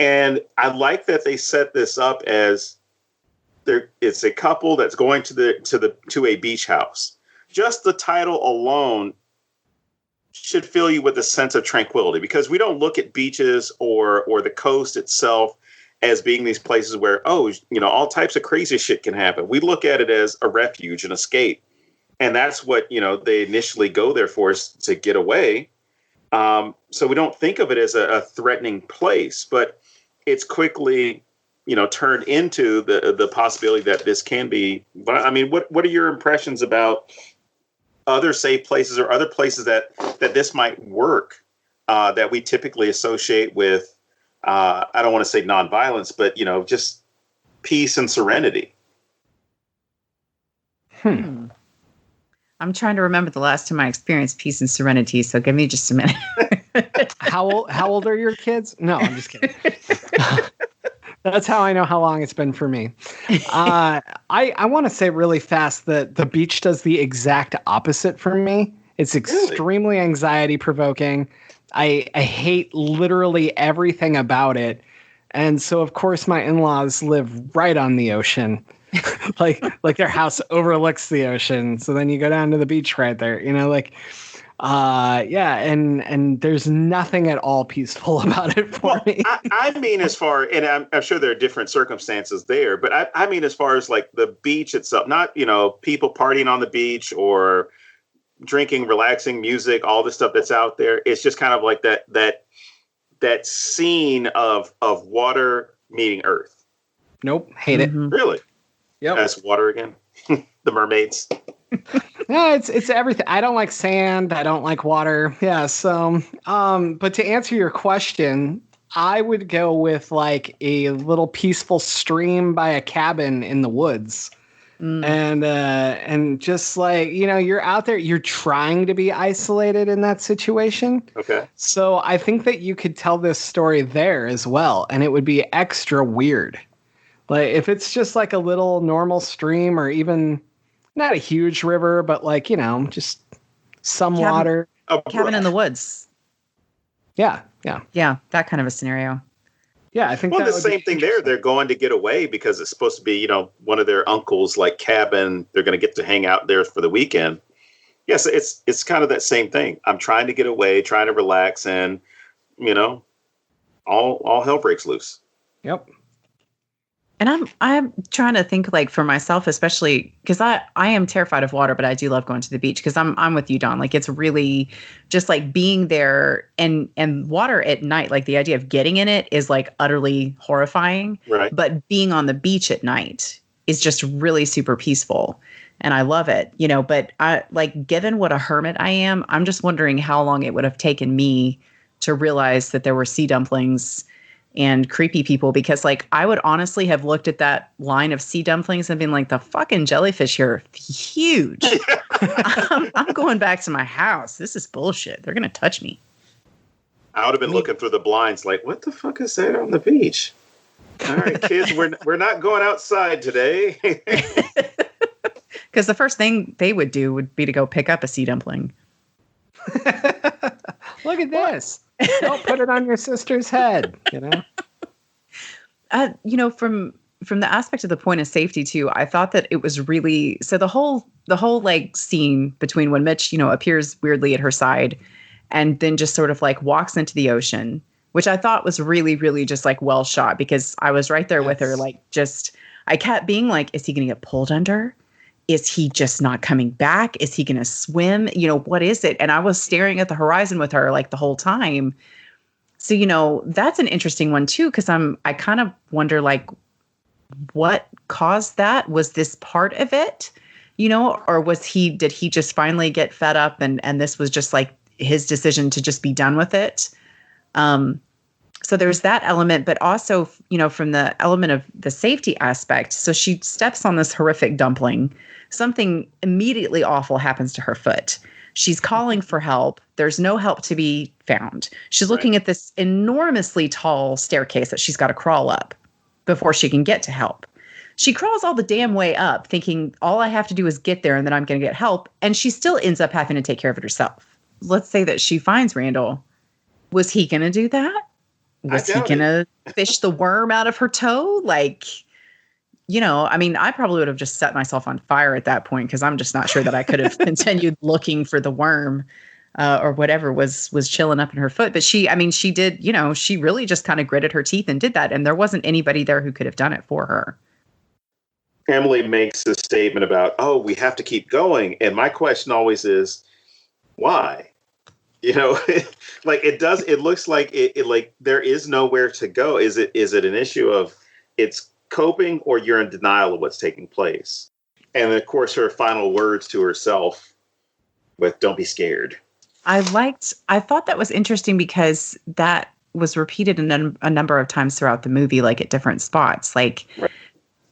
B: And I like that they set this up as it's a couple that's going to a beach house. Just the title alone should fill you with a sense of tranquility because we don't look at beaches or the coast itself as being these places where, all types of crazy shit can happen. We look at it as a refuge, an escape. And that's what, they initially go there for is to get away. So we don't think of it as a threatening place, but it's quickly, turned into the possibility that this can be. But I mean, what are your impressions about other safe places or other places that this might work that we typically associate with, I don't want to say nonviolence, but, just peace and serenity?
D: I'm trying to remember the last time I experienced peace and serenity, so give me just a minute.
A: How old are your kids? No, I'm just kidding. That's how I know how long it's been for me. I want to say really fast that the beach does the exact opposite for me. It's extremely anxiety provoking. I hate literally everything about it. And so, of course, my in-laws live right on the ocean. like their house overlooks the ocean. So then you go down to the beach right there, and there's nothing at all peaceful about it for me.
B: I mean, as far, and I'm sure there are different circumstances there, but I mean, as far as like the beach itself, not, people partying on the beach or drinking, relaxing, music, all the stuff that's out there. It's just kind of like that scene of water meeting earth.
A: Nope. Hate it.
B: Really?
A: Yep.
B: That's water again. The mermaids.
A: Yeah, it's everything. I don't like sand. I don't like water. Yeah. So, but to answer your question, I would go with like a little peaceful stream by a cabin in the woods. And just like, you're out there, you're trying to be isolated in that situation.
B: Okay.
A: So I think that you could tell this story there as well. And it would be extra weird. Like if it's just like a little normal stream or even not a huge river, but like, just some water.
D: Cabin in the woods.
A: Yeah.
D: Yeah, that kind of a scenario.
A: Yeah, I think
B: the same thing there. They're going to get away because it's supposed to be, one of their uncles' like cabin. They're going to get to hang out there for the weekend. Yes, it's kind of that same thing. I'm trying to get away, trying to relax, and all hell breaks loose.
A: Yep.
D: And I'm trying to think like for myself, especially because I am terrified of water, but I do love going to the beach because I'm with you, Don. Like it's really just like being there and water at night. Like the idea of getting in it is like utterly horrifying.
B: Right.
D: But being on the beach at night is just really super peaceful. and I love it, but I like, given what a hermit I am, I'm just wondering how long it would have taken me to realize that there were sea dumplings and creepy people, because like I would honestly have looked at that line of sea dumplings and been like, the fucking jellyfish here are huge. I'm going back to my house. This is bullshit. They're going to touch me.
B: I would have been looking through the blinds like, what the fuck is that on the beach? All right, kids, we're not going outside today.
D: Because the first thing they would do would be to go pick up a sea dumpling.
A: Look at this. Don't put it on your sister's head,
D: From the aspect of the point of safety too, I thought that it was really, so the whole like scene between when Mitch, appears weirdly at her side and then just sort of like walks into the ocean, which I thought was really, really just like well shot, because I was right there with her. Like, I kept being like, is he going to get pulled under? Is he just not coming back? Is he going to swim? What is it? And I was staring at the horizon with her like the whole time. So, that's an interesting one too, because I kind of wonder like what caused that? Was this part of it? Or did he just finally get fed up and this was just like his decision to just be done with it? So there's that element, but also, from the element of the safety aspect. So she steps on this horrific dumpling. Something immediately awful happens to her foot. She's calling for help. There's no help to be found. She's looking at this enormously tall staircase that she's got to crawl up before she can get to help. She crawls all the damn way up thinking all I have to do is get there and then I'm going to get help. And she still ends up having to take care of it herself. Let's say that she finds Randall. Was he going to do that? Was he going to fish the worm out of her toe? Like, I probably would have just set myself on fire at that point, because I'm just not sure that I could have continued looking for the worm or whatever was chilling up in her foot. But she did, she really just kind of gritted her teeth and did that. And there wasn't anybody there who could have done it for her.
B: Emily makes a statement about, we have to keep going. And my question always is, why? Like it looks like it like there is nowhere to go. Is it an issue of it's coping, or you're in denial of what's taking place? And then, of course, her final words to herself with, don't be scared.
D: I thought that was interesting, because that was repeated a number of times throughout the movie, like at different spots. Like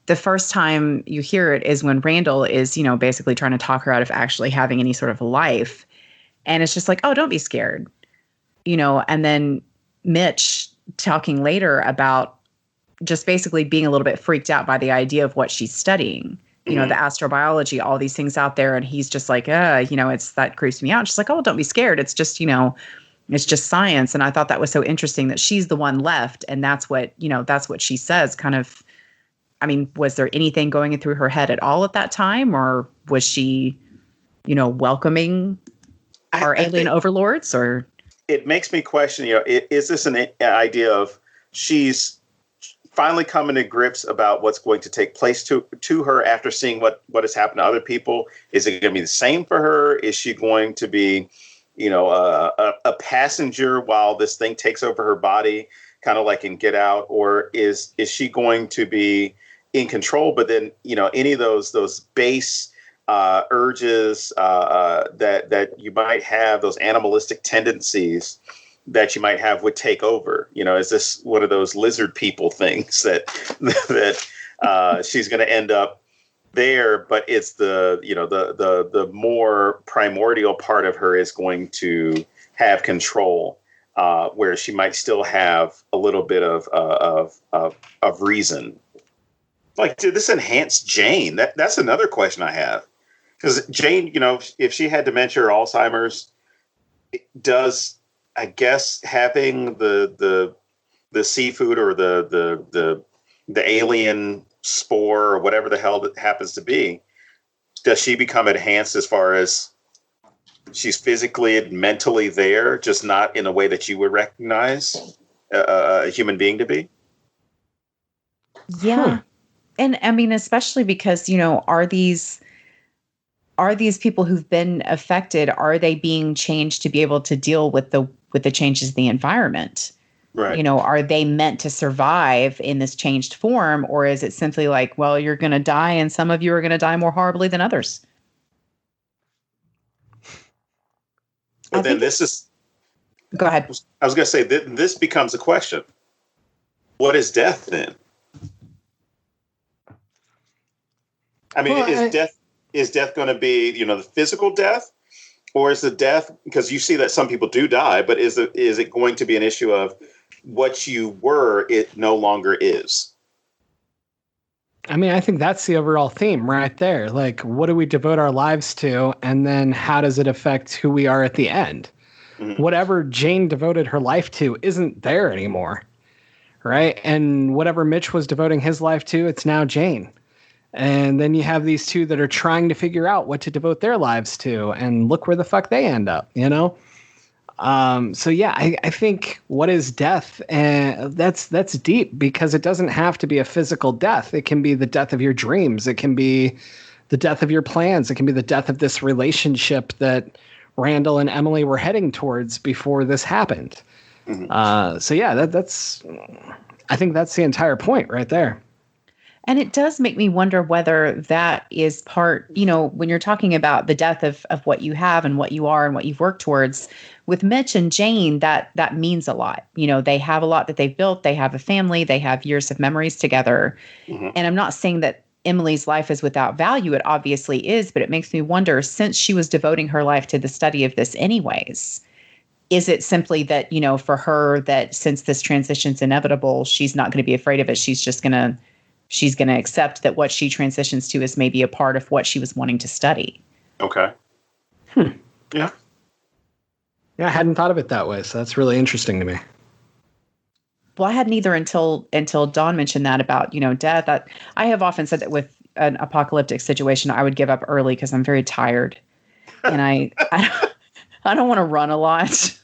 D: the first time you hear it is when Randall is, basically trying to talk her out of actually having any sort of a life. And it's just like, oh, don't be scared, and then Mitch talking later about just basically being a little bit freaked out by the idea of what she's studying, the astrobiology, all these things out there. And he's just like, it's that creeps me out. She's like, oh, don't be scared. It's just, it's just science. And I thought that was so interesting that she's the one left. And that's what she says kind of. Was there anything going through her head at all at that time? Or was she, welcoming our alien overlords? Or
B: it makes me question, is this an idea of she's finally coming to grips about what's going to take place to her after seeing what has happened to other people? Is it going to be the same for her? Is she going to be, a passenger while this thing takes over her body, kind of like in Get Out? Or is she going to be in control, but then, any of those base urges that you might have, those animalistic tendencies that you might have, would take over? Is this one of those lizard people things that she's going to end up there? But it's the more primordial part of her is going to have control, where she might still have a little bit of reason. Like, did this enhance Jane? That's another question I have. Because Jane, if she had dementia or Alzheimer's, does, I guess, having the seafood or the alien spore or whatever the hell that happens to be, does she become enhanced as far as she's physically and mentally there, just not in a way that you would recognize a human being to be?
D: Yeah. And especially because, are these people who've been affected, are they being changed to be able to deal with the changes in the environment?
B: Right.
D: You know, are they meant to survive in this changed form, or is it simply like, well, you're going to die and some of you are going to die more horribly than others?
B: But then this is,
D: go ahead.
B: I was going to say that this becomes a question. What is death then? I mean, is death going to be, you know, the physical death, or is the death, because you see that some people do die, but is it going to be an issue of what you were, it no longer is?
A: I mean, I think that's the overall theme right there. Like, what do we devote our lives to? And then how does it affect who we are at the end? Mm-hmm. Whatever Jane devoted her life to isn't there anymore. Right. And whatever Mitch was devoting his life to, it's now Jane. And then you have these two that are trying to figure out what to devote their lives to. And look where the fuck they end up, you know? So yeah, I think what is death? And that's deep, because it doesn't have to be a physical death. It can be the death of your dreams. It can be the death of your plans. It can be the death of this relationship that Randall and Emily were heading towards before this happened. Mm-hmm. So yeah, that's I think that's the entire point right there.
D: And it does make me wonder whether that is part, you know, when you're talking about the death of what you have and what you are and what you've worked towards. With Mitch and Jane, that means a lot. You know, they have a lot that they've built. They have a family. They have years of memories together. Mm-hmm. And I'm not saying that Emily's life is without value. It obviously is. But it makes me wonder, since she was devoting her life to the study of this anyways, is it simply that, you know, for her, that since this transition's inevitable, she's not going to be afraid of it. She's going to accept that what she transitions to is maybe a part of what she was wanting to study.
B: Okay. Yeah.
A: Yeah, I hadn't thought of it that way, so that's really interesting to me.
D: Well, I hadn't either until Dawn mentioned that about, you know, death. I have often said that with an apocalyptic situation, I would give up early because I'm very tired, and I don't want to run a lot.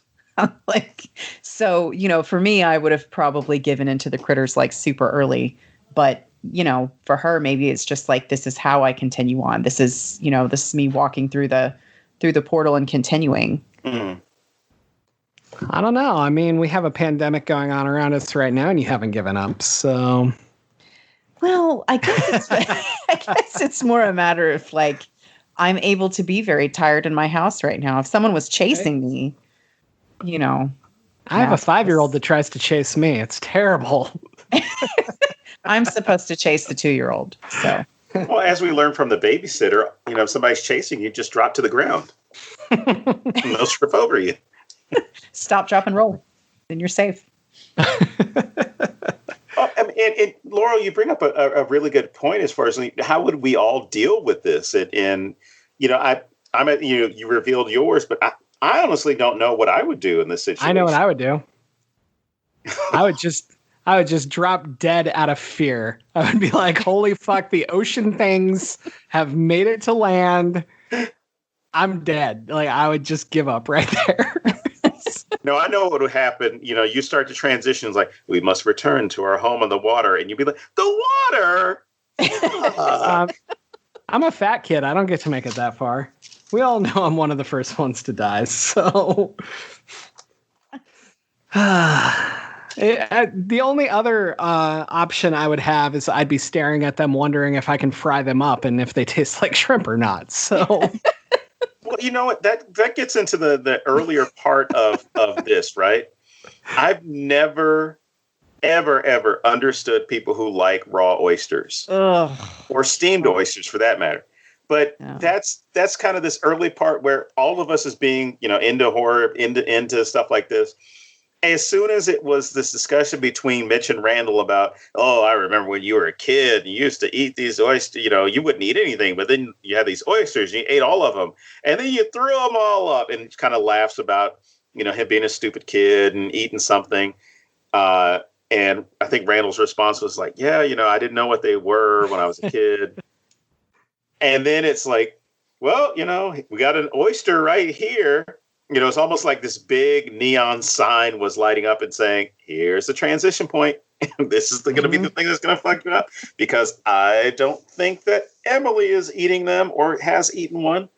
D: So, you know, for me, I would have probably given into the critters like super early, but you know, for her, maybe it's just like, this is how I continue on. This is, you know, this is me walking through the portal and continuing.
B: Mm.
A: I don't know. I mean, we have a pandemic going on around us right now, and you haven't given up. So,
D: well, I guess it's more a matter of like, I'm able to be very tired in my house right now. If someone was chasing me, you know,
A: I have a 5-year-old that tries to chase me. It's terrible.
B: I'm supposed to chase the 2-year-old. So, well, as we learned from the babysitter, you know, if somebody's chasing you, just drop to the ground. They'll trip over you.
D: Stop, drop, and roll. Then you're safe.
B: And Laurel, you bring up a really good point as far as how would we all deal with this? And you know, you revealed yours, but I honestly don't know what I would do in this situation.
A: I know what I would do. I would just drop dead out of fear. I would be like, holy fuck, the ocean things have made it to land. I'm dead. Like, I would just give up right there.
B: No, I know what would happen. You know, you start to transitions like, we must return to our home on the water. And you'd be like, the water?
A: I'm a fat kid. I don't get to make it that far. We all know I'm one of the first ones to die. So the only other option I would have is I'd be staring at them wondering if I can fry them up and if they taste like shrimp or not. So...
B: Well, you know what? That gets into the earlier part of this, right? I've never, ever understood people who like raw oysters.
D: Ugh.
B: Or steamed oysters for that matter. But that's kind of this early part where all of us as being, you know, into horror, into stuff like this. As soon as it was this discussion between Mitch and Randall about, oh, I remember when you were a kid, you used to eat these oysters, you know, you wouldn't eat anything, but then you had these oysters, and you ate all of them, and then you threw them all up, and kind of laughs about, you know, him being a stupid kid and eating something. And I think Randall's response was like, yeah, you know, I didn't know what they were when I was a kid. And then it's like, well, you know, we got an oyster right here. You know, it's almost like this big neon sign was lighting up and saying, here's the transition point. This is going to be the thing that's going to fuck you up. Because I don't think that Emily is eating them or has eaten one.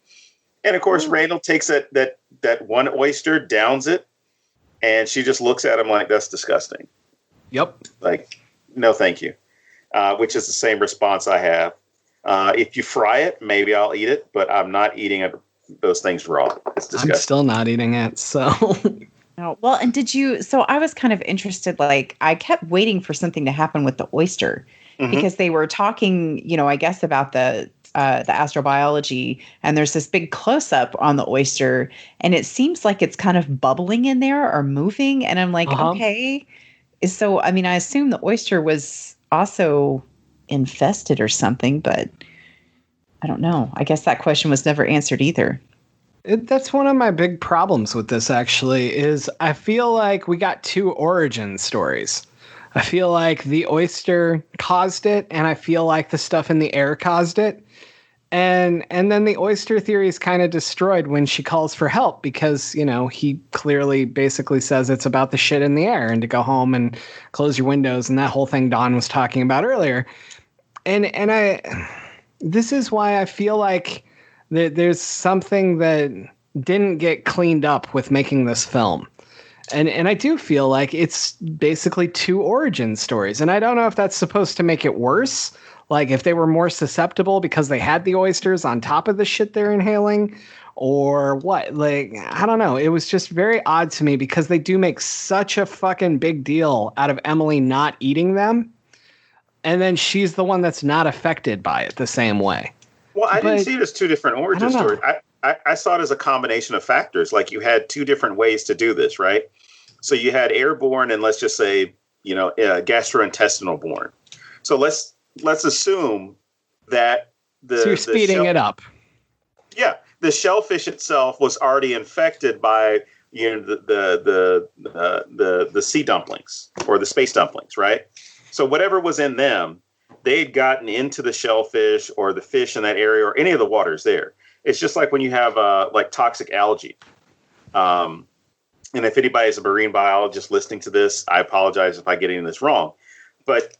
B: And of course, Randall takes that one oyster, downs it, And she just looks at him like, that's disgusting.
A: Yep.
B: Like, no, thank you. Which is the same response I have. If you fry it, maybe I'll eat it, but I'm not eating those things raw. It's disgusting.
A: I'm still not eating it. So,
D: Oh, well, and so I was kind of interested, like I kept waiting for something to happen with the oyster because they were talking, I guess about the astrobiology, and there's this big close up on the oyster, and it seems like it's kind of bubbling in there or moving. And I'm like, okay. So, I mean, I assume the oyster was also infested or something, but I don't know. I guess that question was never answered either.
A: That's one of my big problems with this, actually, is I feel like we got two origin stories. I feel like the oyster caused it, and I feel like the stuff in the air caused it. And then the oyster theory is kind of destroyed when she calls for help because, he clearly basically says it's about the shit in the air and to go home and close your windows and that whole thing Dawn was talking about earlier. And this is why I feel like there's something that didn't get cleaned up with making this film. And I do feel like it's basically two origin stories. And I don't know if that's supposed to make it worse. Like if they were more susceptible because they had the oysters on top of the shit they're inhaling or what. Like, I don't know. It was just very odd to me because they do make such a fucking big deal out of Emily not eating them. And then she's the one that's not affected by it the same way.
B: Well, I didn't see it as two different origin stories. I saw it as a combination of factors. Like you had two different ways to do this, right? So you had airborne and let's just say, gastrointestinal borne. So let's assume that
A: so you're speeding it up.
B: Yeah, the shellfish itself was already infected by the sea dumplings or the space dumplings, right? So whatever was in them, they'd gotten into the shellfish or the fish in that area or any of the waters there. It's just like when you have like toxic algae. And if anybody is a marine biologist listening to this, I apologize if I get any of this wrong. But,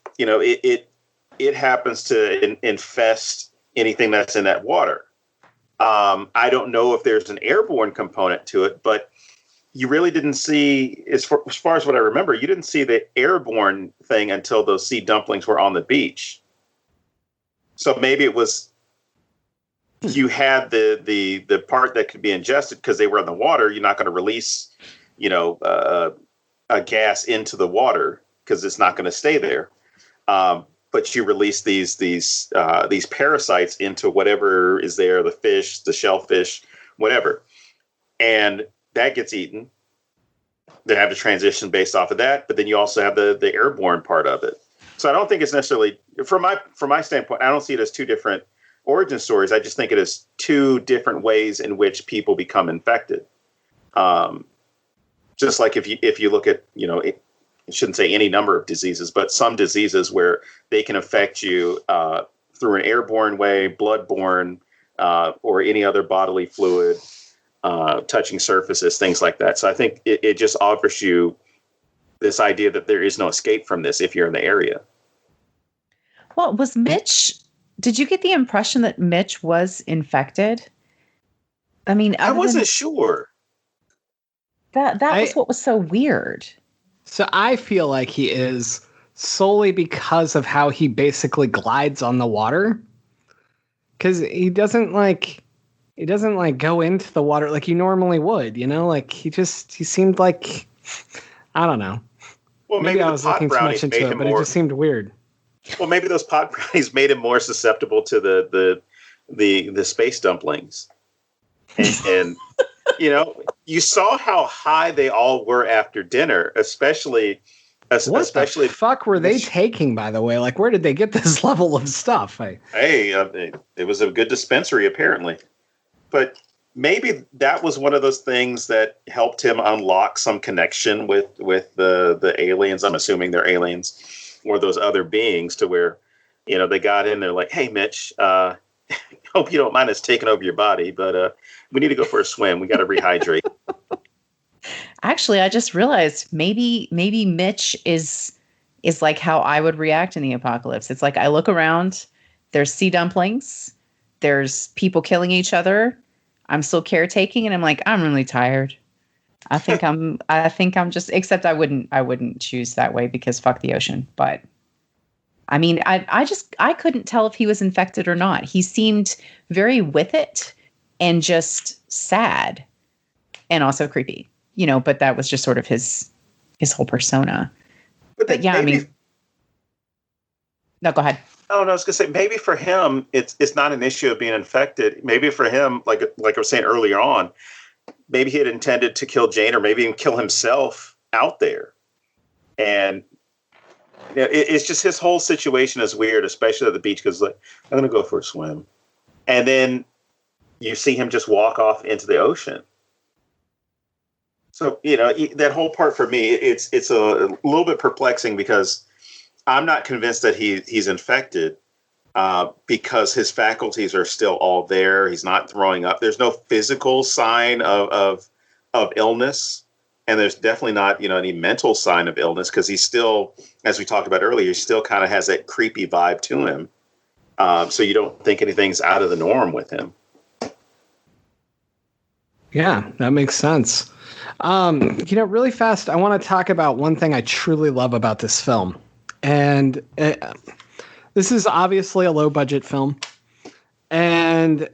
B: it happens to infest anything that's in that water. I don't know if there's an airborne component to it, but you really didn't see, as far as what I remember, you didn't see the airborne thing until those sea dumplings were on the beach. So maybe it was, you had the part that could be ingested because they were in the water. You're not going to release, a gas into the water because it's not going to stay there. But you release these parasites into whatever is there, the fish, the shellfish, whatever. And that gets eaten. They have to transition based off of that, but then you also have the airborne part of it. So I don't think it's necessarily, from my standpoint, I don't see it as two different origin stories. I just think it is two different ways in which people become infected. Just like if you look at, I shouldn't say any number of diseases, but some diseases where they can affect you through an airborne way, bloodborne, or any other bodily fluid. Touching surfaces, things like that. So I think it just offers you this idea that there is no escape from this if you're in the area.
D: Well, did you get the impression that Mitch was infected? I mean,
B: I wasn't sure.
D: That was what was so weird.
A: So I feel like he is solely because of how he basically glides on the water. Because he doesn't go into the water like you normally would, like he seemed like, I don't know.
B: Well,
A: maybe I was looking too much into it, but it just seemed weird.
B: Well, maybe those pot brownies made him more susceptible to the space dumplings. And you saw how high they all were after dinner, especially.
A: What the fuck were they taking, by the way? Like, where did they get this level of stuff?
B: It was a good dispensary, apparently. But maybe that was one of those things that helped him unlock some connection with the aliens. I'm assuming they're aliens or those other beings to where, they got in there like, hey, Mitch, hope you don't mind us taking over your body, but we need to go for a swim. We got to rehydrate.
D: Actually, I just realized maybe Mitch is like how I would react in the apocalypse. It's like I look around, there's sea dumplings, there's people killing each other. I'm still caretaking, and I'm like, I'm really tired. I think I'm just, except I wouldn't choose that way because fuck the ocean. But I mean, I couldn't tell if he was infected or not. He seemed very with it and just sad and also creepy, but that was just sort of his whole persona. But yeah, maybe, I mean, no, go ahead.
B: Oh, no, I was going to say, maybe for him, it's not an issue of being infected. Maybe for him, like I was saying earlier on, maybe he had intended to kill Jane or maybe even kill himself out there. And it's just his whole situation is weird, especially at the beach, because like, I'm going to go for a swim. And then you see him just walk off into the ocean. So, that whole part for me, it's a little bit perplexing because I'm not convinced that he's infected because his faculties are still all there. He's not throwing up. There's no physical sign of illness. And there's definitely not, any mental sign of illness because he's still, as we talked about earlier, he still kind of has that creepy vibe to him. So you don't think anything's out of the norm with him.
A: Yeah, that makes sense. Really fast, I want to talk about one thing I truly love about this film. And this is obviously a low-budget film. And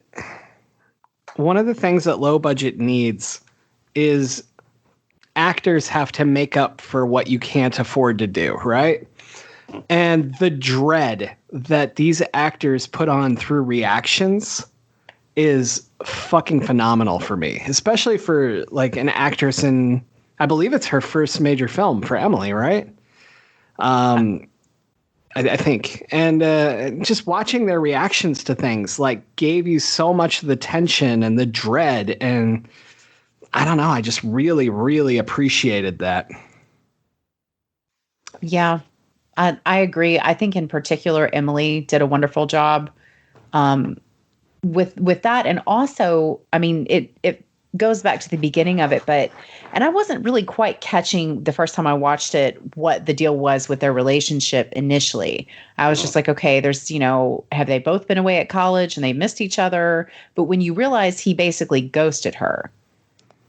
A: one of the things that low budget needs is actors have to make up for what you can't afford to do, right? And the dread that these actors put on through reactions is fucking phenomenal for me, especially for like an actress in, I believe it's her first major film for Emily, right? I think. And just watching their reactions to things like gave you so much of the tension and the dread. And I don't know, I just really, really appreciated that.
D: Yeah, I agree. I think in particular, Emily did a wonderful job with that. And also, I mean, it goes back to the beginning of it, and I wasn't really quite catching the first time I watched it what the deal was with their relationship initially. I was just like, okay, there's, have they both been away at college and they missed each other? But when you realize he basically ghosted her,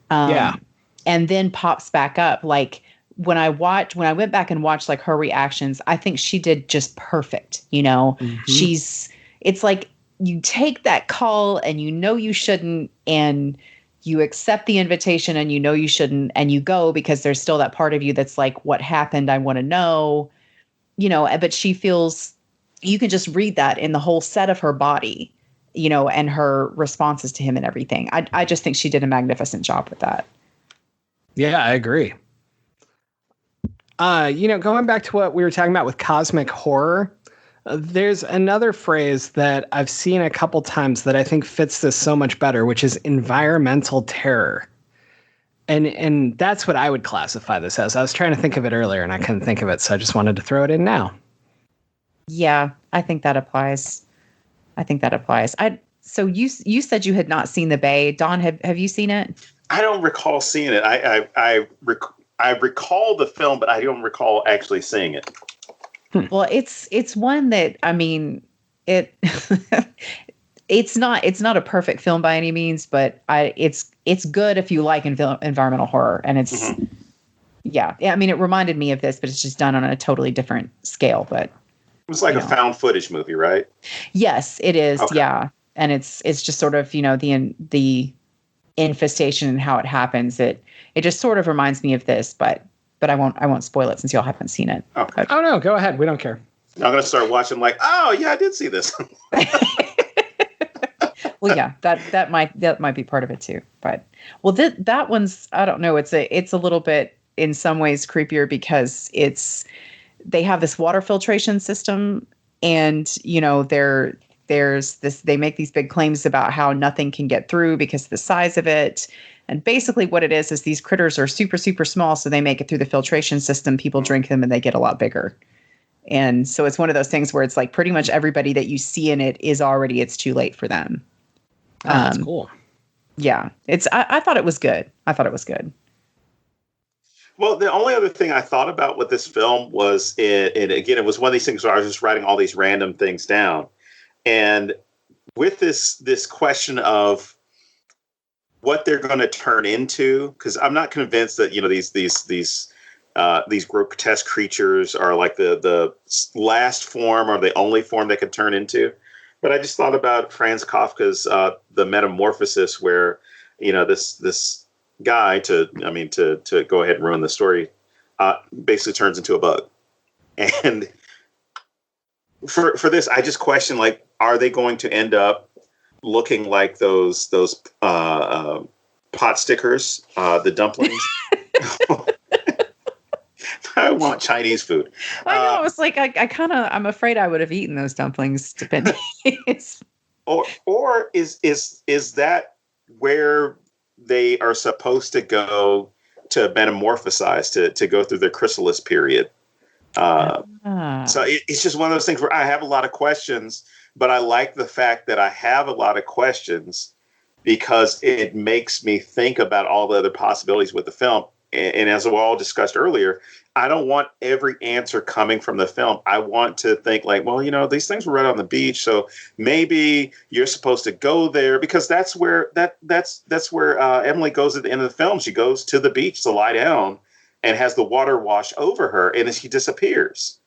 D: and then pops back up, like when I went back and watched like her reactions, I think she did just perfect. Mm-hmm. It's like you take that call and you shouldn't, and you accept the invitation and you shouldn't, and you go because there's still that part of you that's like, what happened? I want to know, but she feels, you can just read that in the whole set of her body, and her responses to him and everything. I just think she did a magnificent job with that.
A: Yeah, I agree. Going back to what we were talking about with cosmic horror, there's another phrase that I've seen a couple times that I think fits this so much better, which is environmental terror. And that's what I would classify this as. I was trying to think of it earlier and I couldn't think of it, so I just wanted to throw it in now.
D: Yeah, I think that applies. So you said you had not seen The Bay. Dawn, have you seen it?
B: I don't recall seeing it. I recall the film, but I don't recall actually seeing it.
D: Well, it's one that, I mean, it's not a perfect film by any means, but it's good if you like environmental horror, and it's yeah. I mean, it reminded me of this, but it's just done on a totally different scale. But it
B: was like a found footage movie, right?
D: Yes, it is. Okay. Yeah, and it's just sort of the infestation and how it happens. It just sort of reminds me of this, but I won't spoil it since y'all haven't seen it.
B: Okay.
A: Oh no, go ahead. We don't care.
B: I'm going to start watching like, oh yeah, I did see this.
D: Well, yeah, that might be part of it too. But that one's, I don't know. It's a little bit in some ways creepier because they have this water filtration system, and there's this, they make these big claims about how nothing can get through because of the size of it. And basically what it is these critters are super, super small. So they make it through the filtration system. People drink them and they get a lot bigger. And so it's one of those things where it's like pretty much everybody that you see in it it's too late for them.
A: Oh, that's cool.
D: Yeah. I thought it was good.
B: Well, the only other thing I thought about with this film was, it was one of these things where I was just writing all these random things down. And with this question of what they're going to turn into, because I'm not convinced that these grotesque creatures are like the last form or the only form they could turn into. But I just thought about Franz Kafka's The Metamorphosis, where this guy to go ahead and ruin the story basically turns into a bug. And for this, I just question, like, are they going to end up looking like those pot stickers, the dumplings? I want Chinese food.
D: I know. It's like I'm afraid I would have eaten those dumplings, depending.
B: or is that where they are supposed to go to metamorphosize, to go through their chrysalis period? So it's just one of those things where I have a lot of questions, but I like the fact that I have a lot of questions because it makes me think about all the other possibilities with the film. And as we all discussed earlier, I don't want every answer coming from the film. I want to think like, well, these things were right on the beach, so maybe you're supposed to go there, because that's where Emily goes at the end of the film. She goes to the beach to lie down and has the water wash over her, and then she disappears.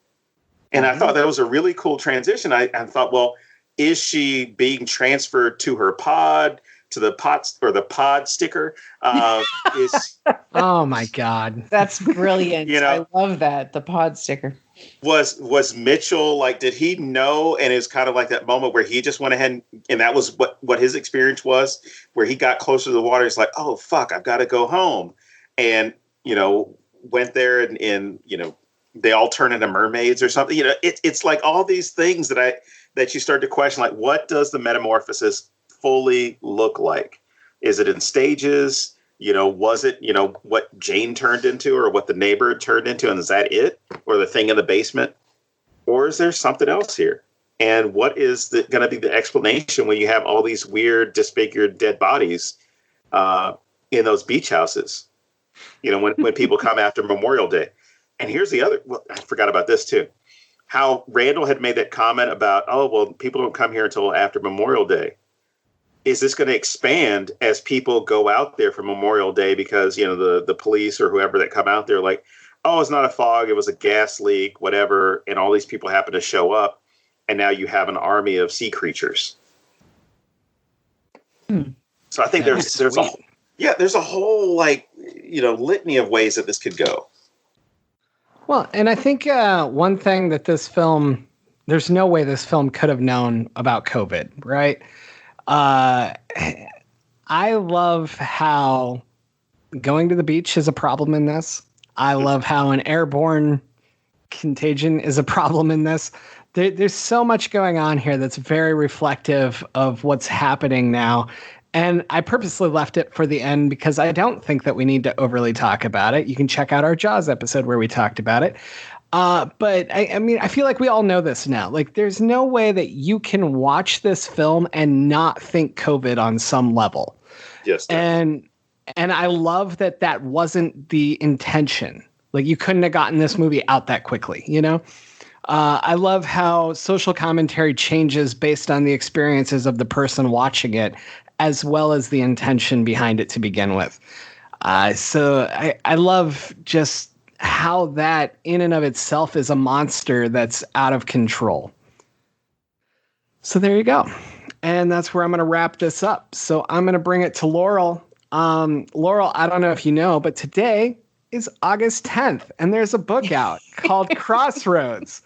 B: And I thought that was a really cool transition. I thought, well, is she being transferred to her pod, to the pots, or the pod sticker?
A: Oh my God,
D: that's brilliant! I love that, the pod sticker.
B: Was Mitchell, like, did he know? And it was kind of like that moment where he just went ahead and that was what his experience was, where he got closer to the water. He's like, oh fuck, I've got to go home, and went there and they all turn into mermaids or something. It's like all these things that you start to question, like, what does the metamorphosis fully look like? Is it in stages? Was it, what Jane turned into, or what the neighbor turned into, and is that it? Or the thing in the basement? Or is there something else here? And what is going to be the explanation when you have all these weird, disfigured, dead bodies in those beach houses? When people come after Memorial Day. And here's the other, well, I forgot about this too. How Randall had made that comment about, oh, well, people don't come here until after Memorial Day. Is this going to expand as people go out there for Memorial Day? Because, the police or whoever that come out there, like, oh, it's not a fog, it was a gas leak, whatever. And all these people happen to show up. And now you have an army of sea creatures. So I think there's a whole litany of ways that this could go.
A: Well, and I think one thing that there's no way this film could have known about COVID, right? I love how going to the beach is a problem in this. I love how an airborne contagion is a problem in this. There's so much going on here that's very reflective of what's happening now. And I purposely left it for the end because I don't think that we need to overly talk about it. You can check out our Jaws episode where we talked about it. But I feel like we all know this now. Like, there's no way that you can watch this film and not think COVID on some level.
B: Yes.
A: And I love that wasn't the intention. Like, you couldn't have gotten this movie out that quickly, I love how social commentary changes based on the experiences of the person watching it, as well as the intention behind it to begin with. So I love just how that in and of itself is a monster that's out of control. So there you go. And that's where I'm going to wrap this up. So I'm going to bring it to Laurel. Laurel, I don't know if you know, but today is August 10th, and there's a book out called Crossroads.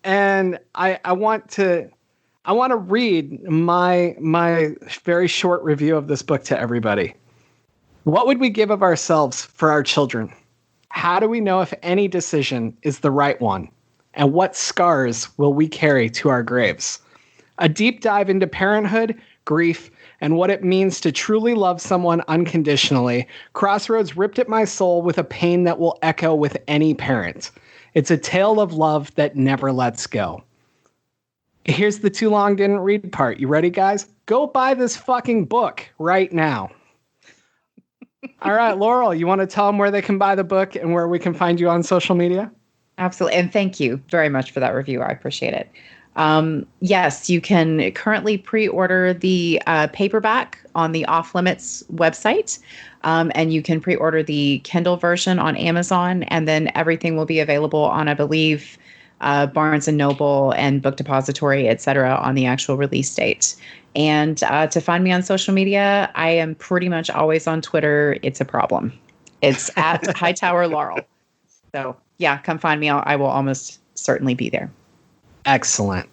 A: And I want to read my very short review of this book to everybody. What would we give of ourselves for our children? How do we know if any decision is the right one? And what scars will we carry to our graves? A deep dive into parenthood, grief, and what it means to truly love someone unconditionally. Crossroads ripped at my soul with a pain that will echo with any parent. It's a tale of love that never lets go. Here's the too long didn't read part. You ready, guys? Go buy this fucking book right now. All right, Laurel, you want to tell them where they can buy the book and where we can find you on social media?
D: Absolutely. And thank you very much for that review. I appreciate it. Yes, you can currently pre-order the paperback on the Off Limits website, and you can pre-order the Kindle version on Amazon, and then everything will be available on, I believe, Barnes and Noble and Book Depository, etc., on the actual release date. And to find me on social media, I am pretty much always on Twitter. It's a problem. It's at Hightower Laurel. So yeah, come find me. I will almost certainly be there.
A: Excellent.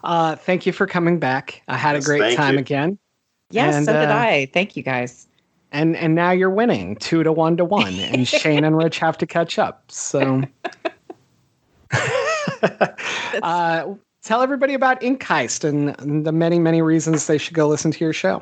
A: Thank you for coming back. I had a great time again.
D: Yes, and, so did I. Thank you, guys.
A: And now you're winning 2-1 to 1, and Shane and Rich have to catch up. So tell everybody about Ink Heist and the many, many reasons they should go listen to your show.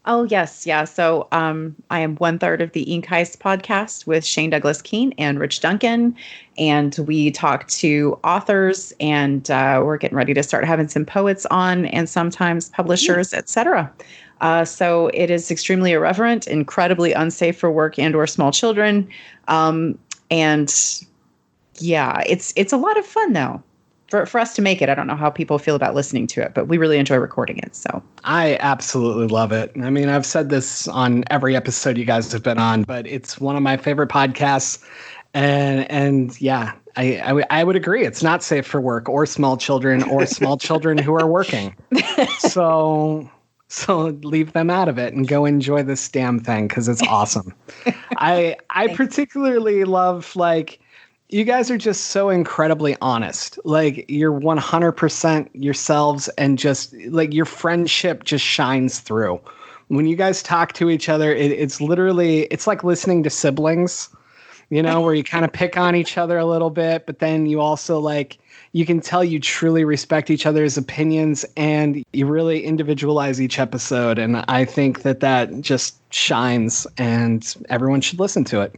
D: Oh, yes. Yeah. So I am 1/3 of the Ink Heist podcast with Shane Douglas Keene and Rich Duncan. And we talk to authors, and we're getting ready to start having some poets on, and sometimes publishers, etc. So it is extremely irreverent, incredibly unsafe for work and or small children. And yeah, it's a lot of fun, though. For us to make it. I don't know how people feel about listening to it, but we really enjoy recording it. So
A: I absolutely love it. I mean, I've said this on every episode you guys have been on, but it's one of my favorite podcasts. And yeah, I would agree. It's not safe for work or small children or small children who are working. So leave them out of it and go enjoy this damn thing, because it's awesome. I particularly love, like, you guys are just so incredibly honest. Like, you're 100% yourselves, and just like your friendship just shines through. When you guys talk to each other, it's literally, it's like listening to siblings, you know, where you kind of pick on each other a little bit, but then you also, like, you can tell you truly respect each other's opinions, and you really individualize each episode. And I think that just shines, and everyone should listen to it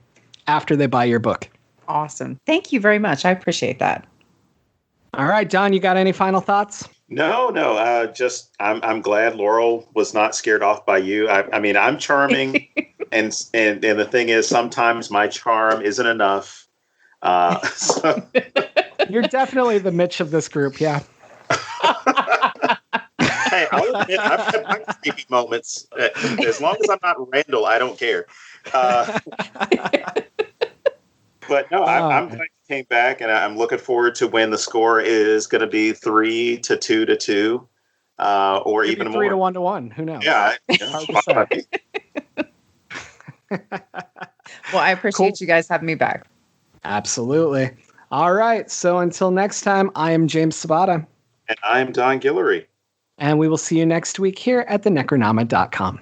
A: after they buy your book.
D: Awesome. Thank you very much. I appreciate that.
A: All right, Don, you got any final thoughts?
B: No. Just I'm glad Laurel was not scared off by you. I mean, I'm charming, and the thing is, sometimes my charm isn't enough. So.
A: You're definitely the Mitch of this group, yeah.
B: Hey, I'll admit, I've had my creepy moments. As long as I'm not Randall, I don't care. But no, I'm glad you came back, and I'm looking forward to when the score is going to be 3 to 2 to 2, or maybe even
A: 3
B: more.
A: to 1 to 1. Who knows?
B: Yeah,
A: hard to say.
D: Well, I appreciate you guys having me back.
A: Absolutely. All right. So until next time, I am James Sabata.
B: And I'm Don Guillory.
A: And we will see you next week here at thenecronoma.com.